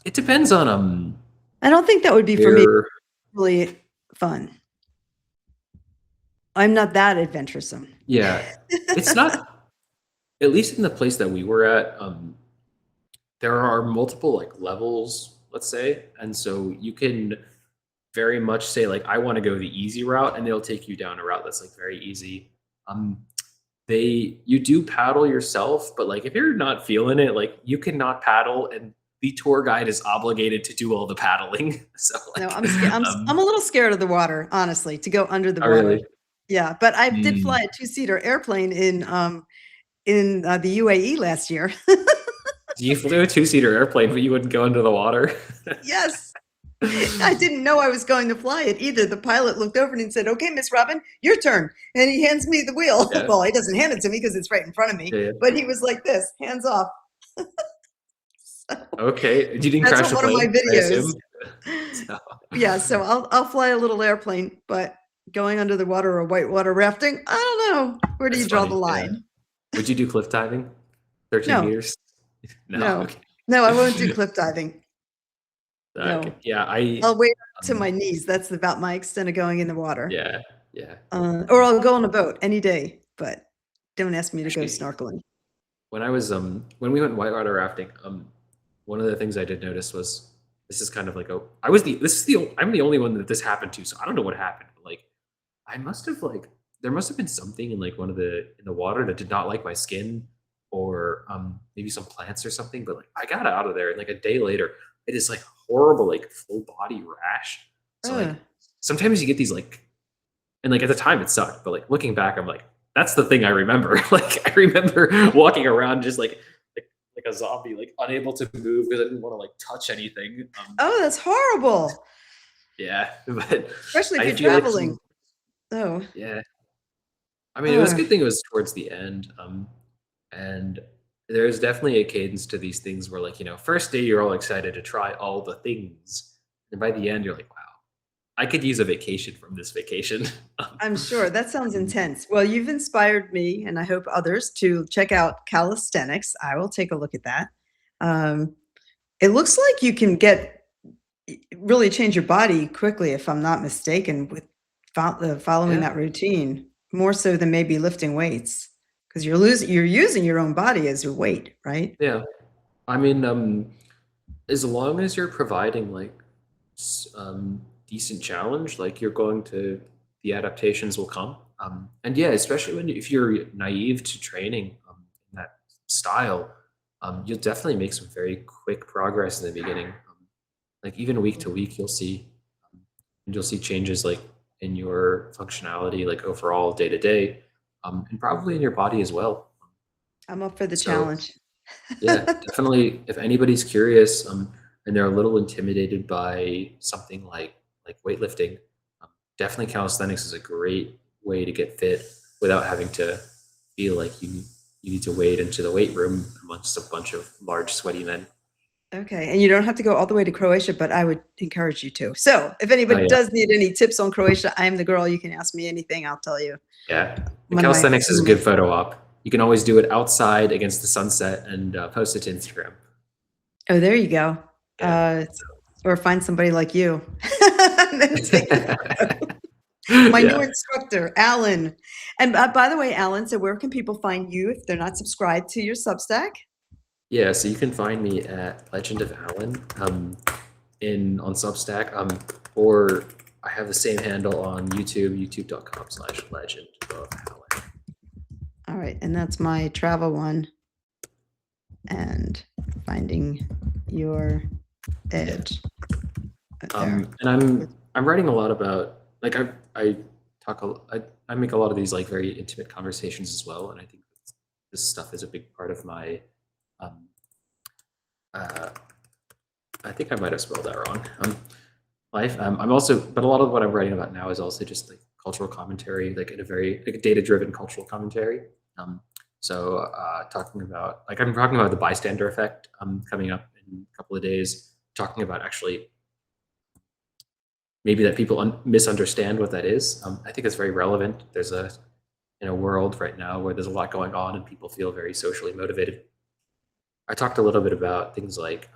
it depends on I don't think that would be for me where. really fun. I'm not that adventuresome. Yeah, it's not, at least in the place that we were at. There are multiple like levels, let's say, and so you can very much say like I want to go the easy route, and they'll take you down a route that's like very easy. Um, you do paddle yourself, but like if you're not feeling it, like you cannot paddle, and the tour guide is obligated to do all the paddling. So No, like, I'm a little scared of the water, honestly, to go under the I water. really. Yeah, but I did Mm. fly a two-seater airplane in the UAE last year. You flew a two-seater airplane, but you wouldn't go into the water. Yes. I didn't know I was going to fly it either. The pilot looked over and he said, "Okay, Miss Robyn, your turn." And he hands me the wheel. Yeah, Well, he doesn't hand it to me because it's right in front of me, yeah, yeah. but he was like this, hands off. So Okay, you didn't that's crash on the one of my plane, I videos. assume. So, Yeah, so I'll fly a little airplane, but going under the water or whitewater rafting, I don't know. Where do that's you draw the funny. Yeah. line? Would you do cliff diving? 13 No, meters? No. no, Okay. no, I won't do cliff diving. No, Yeah, I'll wade up to um, my knees. That's about my extent of going in the water. yeah, yeah. Or I'll go on a boat any day, but don't ask me to go Actually, snorkeling. when we went whitewater rafting, one of the things I did notice was this is kind of like I was the this is the I'm the only one that this happened to, so I don't know what happened. But like I must have like there must have been something in like one of the in the water that did not like my skin, or maybe some plants or something. But like I got out of there, and like a day later, it is like horrible like full body rash. So like Ugh. sometimes you get these like, and like at the time it sucked, but like looking back, I'm like, that's the thing I remember. Like I remember walking around just like a zombie, like unable to move because I didn't want to like touch anything. Oh, that's horrible, Yeah, but especially if I you're feel like traveling. Oh, yeah. I mean, it was a ugh. good thing it was towards the end. And there's definitely a cadence to these things where like, first day you're all excited to try all the things. And by the end, you're like, wow, I could use a vacation from this vacation. I'm sure. That sounds Um, intense. Well, you've inspired me, and I hope others to check out calisthenics. I will take a look at that. Um, it looks like you can really change your body quickly, if I'm not mistaken, with following yeah, that routine, more so than maybe lifting weights, because you're using your own body as your weight, right? yeah. I mean, as long as you're providing like decent challenge, like the adaptations will come. And yeah, especially if you're naive to training in that style, you'll definitely make some very quick progress in the beginning. Like even week to week, and you'll see changes like in your functionality, like overall day to day, and probably in your body as well. I'm up for the So challenge. yeah, definitely. If anybody's curious, and they're a little intimidated by something like weightlifting, definitely calisthenics is a great way to get fit without having to feel like you need to wade into the weight room amongst a bunch of large, sweaty men. Okay, and you don't have to go all the way to Croatia, but I would encourage you to. So, if Oh anybody yeah, does need any tips on Croatia, I am the girl. You can ask me anything. I'll tell you. yeah. And One of my calisthenics is one a of my good photo op. You can always do it outside against the sunset and post it to Instagram. Oh, there you go. Yeah. Uh, or find somebody like you, and then take a photo. My new Yeah. instructor, Alan. And, by the way, Alan, so where can people find you if they're not subscribed to your Substack? Yeah, so you can find me at Legend of Alan in on Substack, or I have the same handle on YouTube, youtube.com/Legend of Alan. All right, and that's my travel one. And finding your edge. There. And I'm writing a lot about like I talk I make a lot of these like very intimate conversations as well, and I think this stuff is a big part of my um, uh, I think I might have spelled that wrong. Life. I'm also, but a lot of what I'm writing about now is also just like cultural commentary, like in a very like data-driven cultural commentary. Um, talking about like I'm talking about the bystander effect coming up in a couple of days. Talking about actually maybe that people misunderstand what that is. I think it's very relevant. There's a in a world right now where there's a lot going on and people feel very socially motivated. I talked a little bit about things like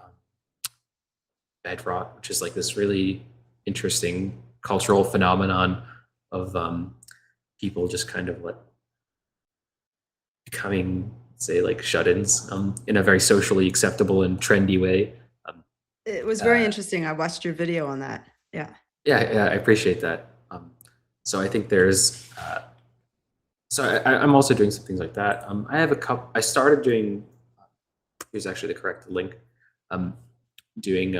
bed rot, which is like this really interesting cultural phenomenon of people just kind of like becoming, say, like shut-ins in a very socially acceptable and trendy way. Um, It was very uh, interesting. I watched your video on that. Yeah. yeah, I appreciate that. So I think there's, I'm also doing some things like that. I have a couple. I started doing. Here's actually the correct link. Doing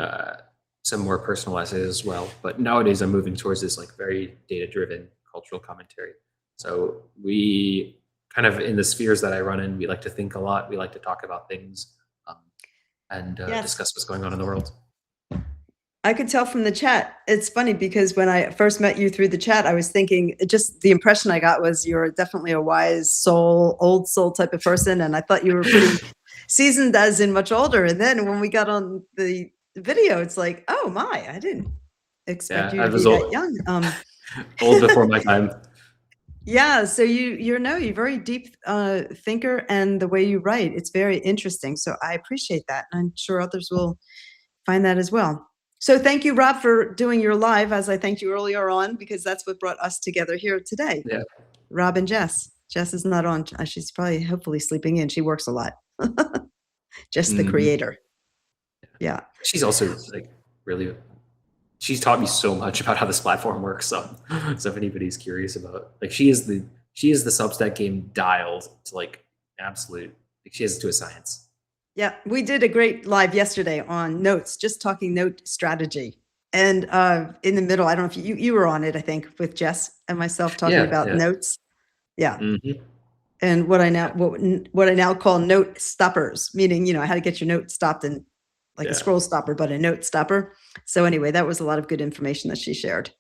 some more personal essays as well. But nowadays, I'm moving towards this like very data-driven cultural commentary. So we kind of in the spheres that I run in, we like to think a lot. We like to talk about things and Yes. discuss what's going on in the world. I could tell from the chat. It's funny because when I first met you through the chat, I was thinking just the impression I got was you're definitely a wise soul, old soul type of person. And I thought you were pretty seasoned as in much older. And then when we got on the video, it's like, oh my, I didn't expect Yeah, you I to be was that old, young. old before my time. Yeah, so you're very deep thinker, and the way you write, it's very interesting. So I appreciate that. And I'm sure others will find that as well. So thank you, Rob, for doing your live, as I thanked you earlier on, because that's what brought us together here today. Yeah. Rob and Jess. Jess is not on. She's probably hopefully sleeping in. She works a lot. Jess, the creator. Yeah. She's also like really, she's taught me so much about how this platform works. So if anybody's curious about, like, she is the Substack game dialed to like absolute, like she has it to a science. Yeah, we did a great live yesterday on notes, just talking note strategy. And in the middle, I don't know if you were on it, I think, with Jess and myself talking about notes. Yeah. And what I now call note stoppers, meaning, you know, how to get your note stopped in like a scroll stopper, but a note stopper. So anyway, that was a lot of good information that she shared.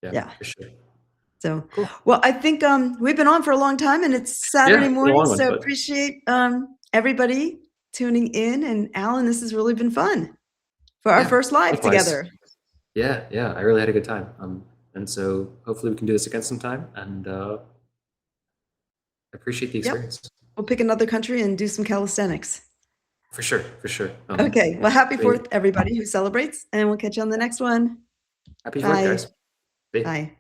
Yeah. For sure. So, cool. Well, I think we've been on for a long time, and it's Saturday morning, so appreciate everybody tuning in. And Alan, this has really been fun for our first live together. Yeah, I really had a good time. And so hopefully we can do this again sometime. And I appreciate the experience. We'll pick another country and do some calisthenics. For sure. Okay. Well, happy 4th, everybody who celebrates, and we'll catch you on the next one. Happy 4th, guys. Bye.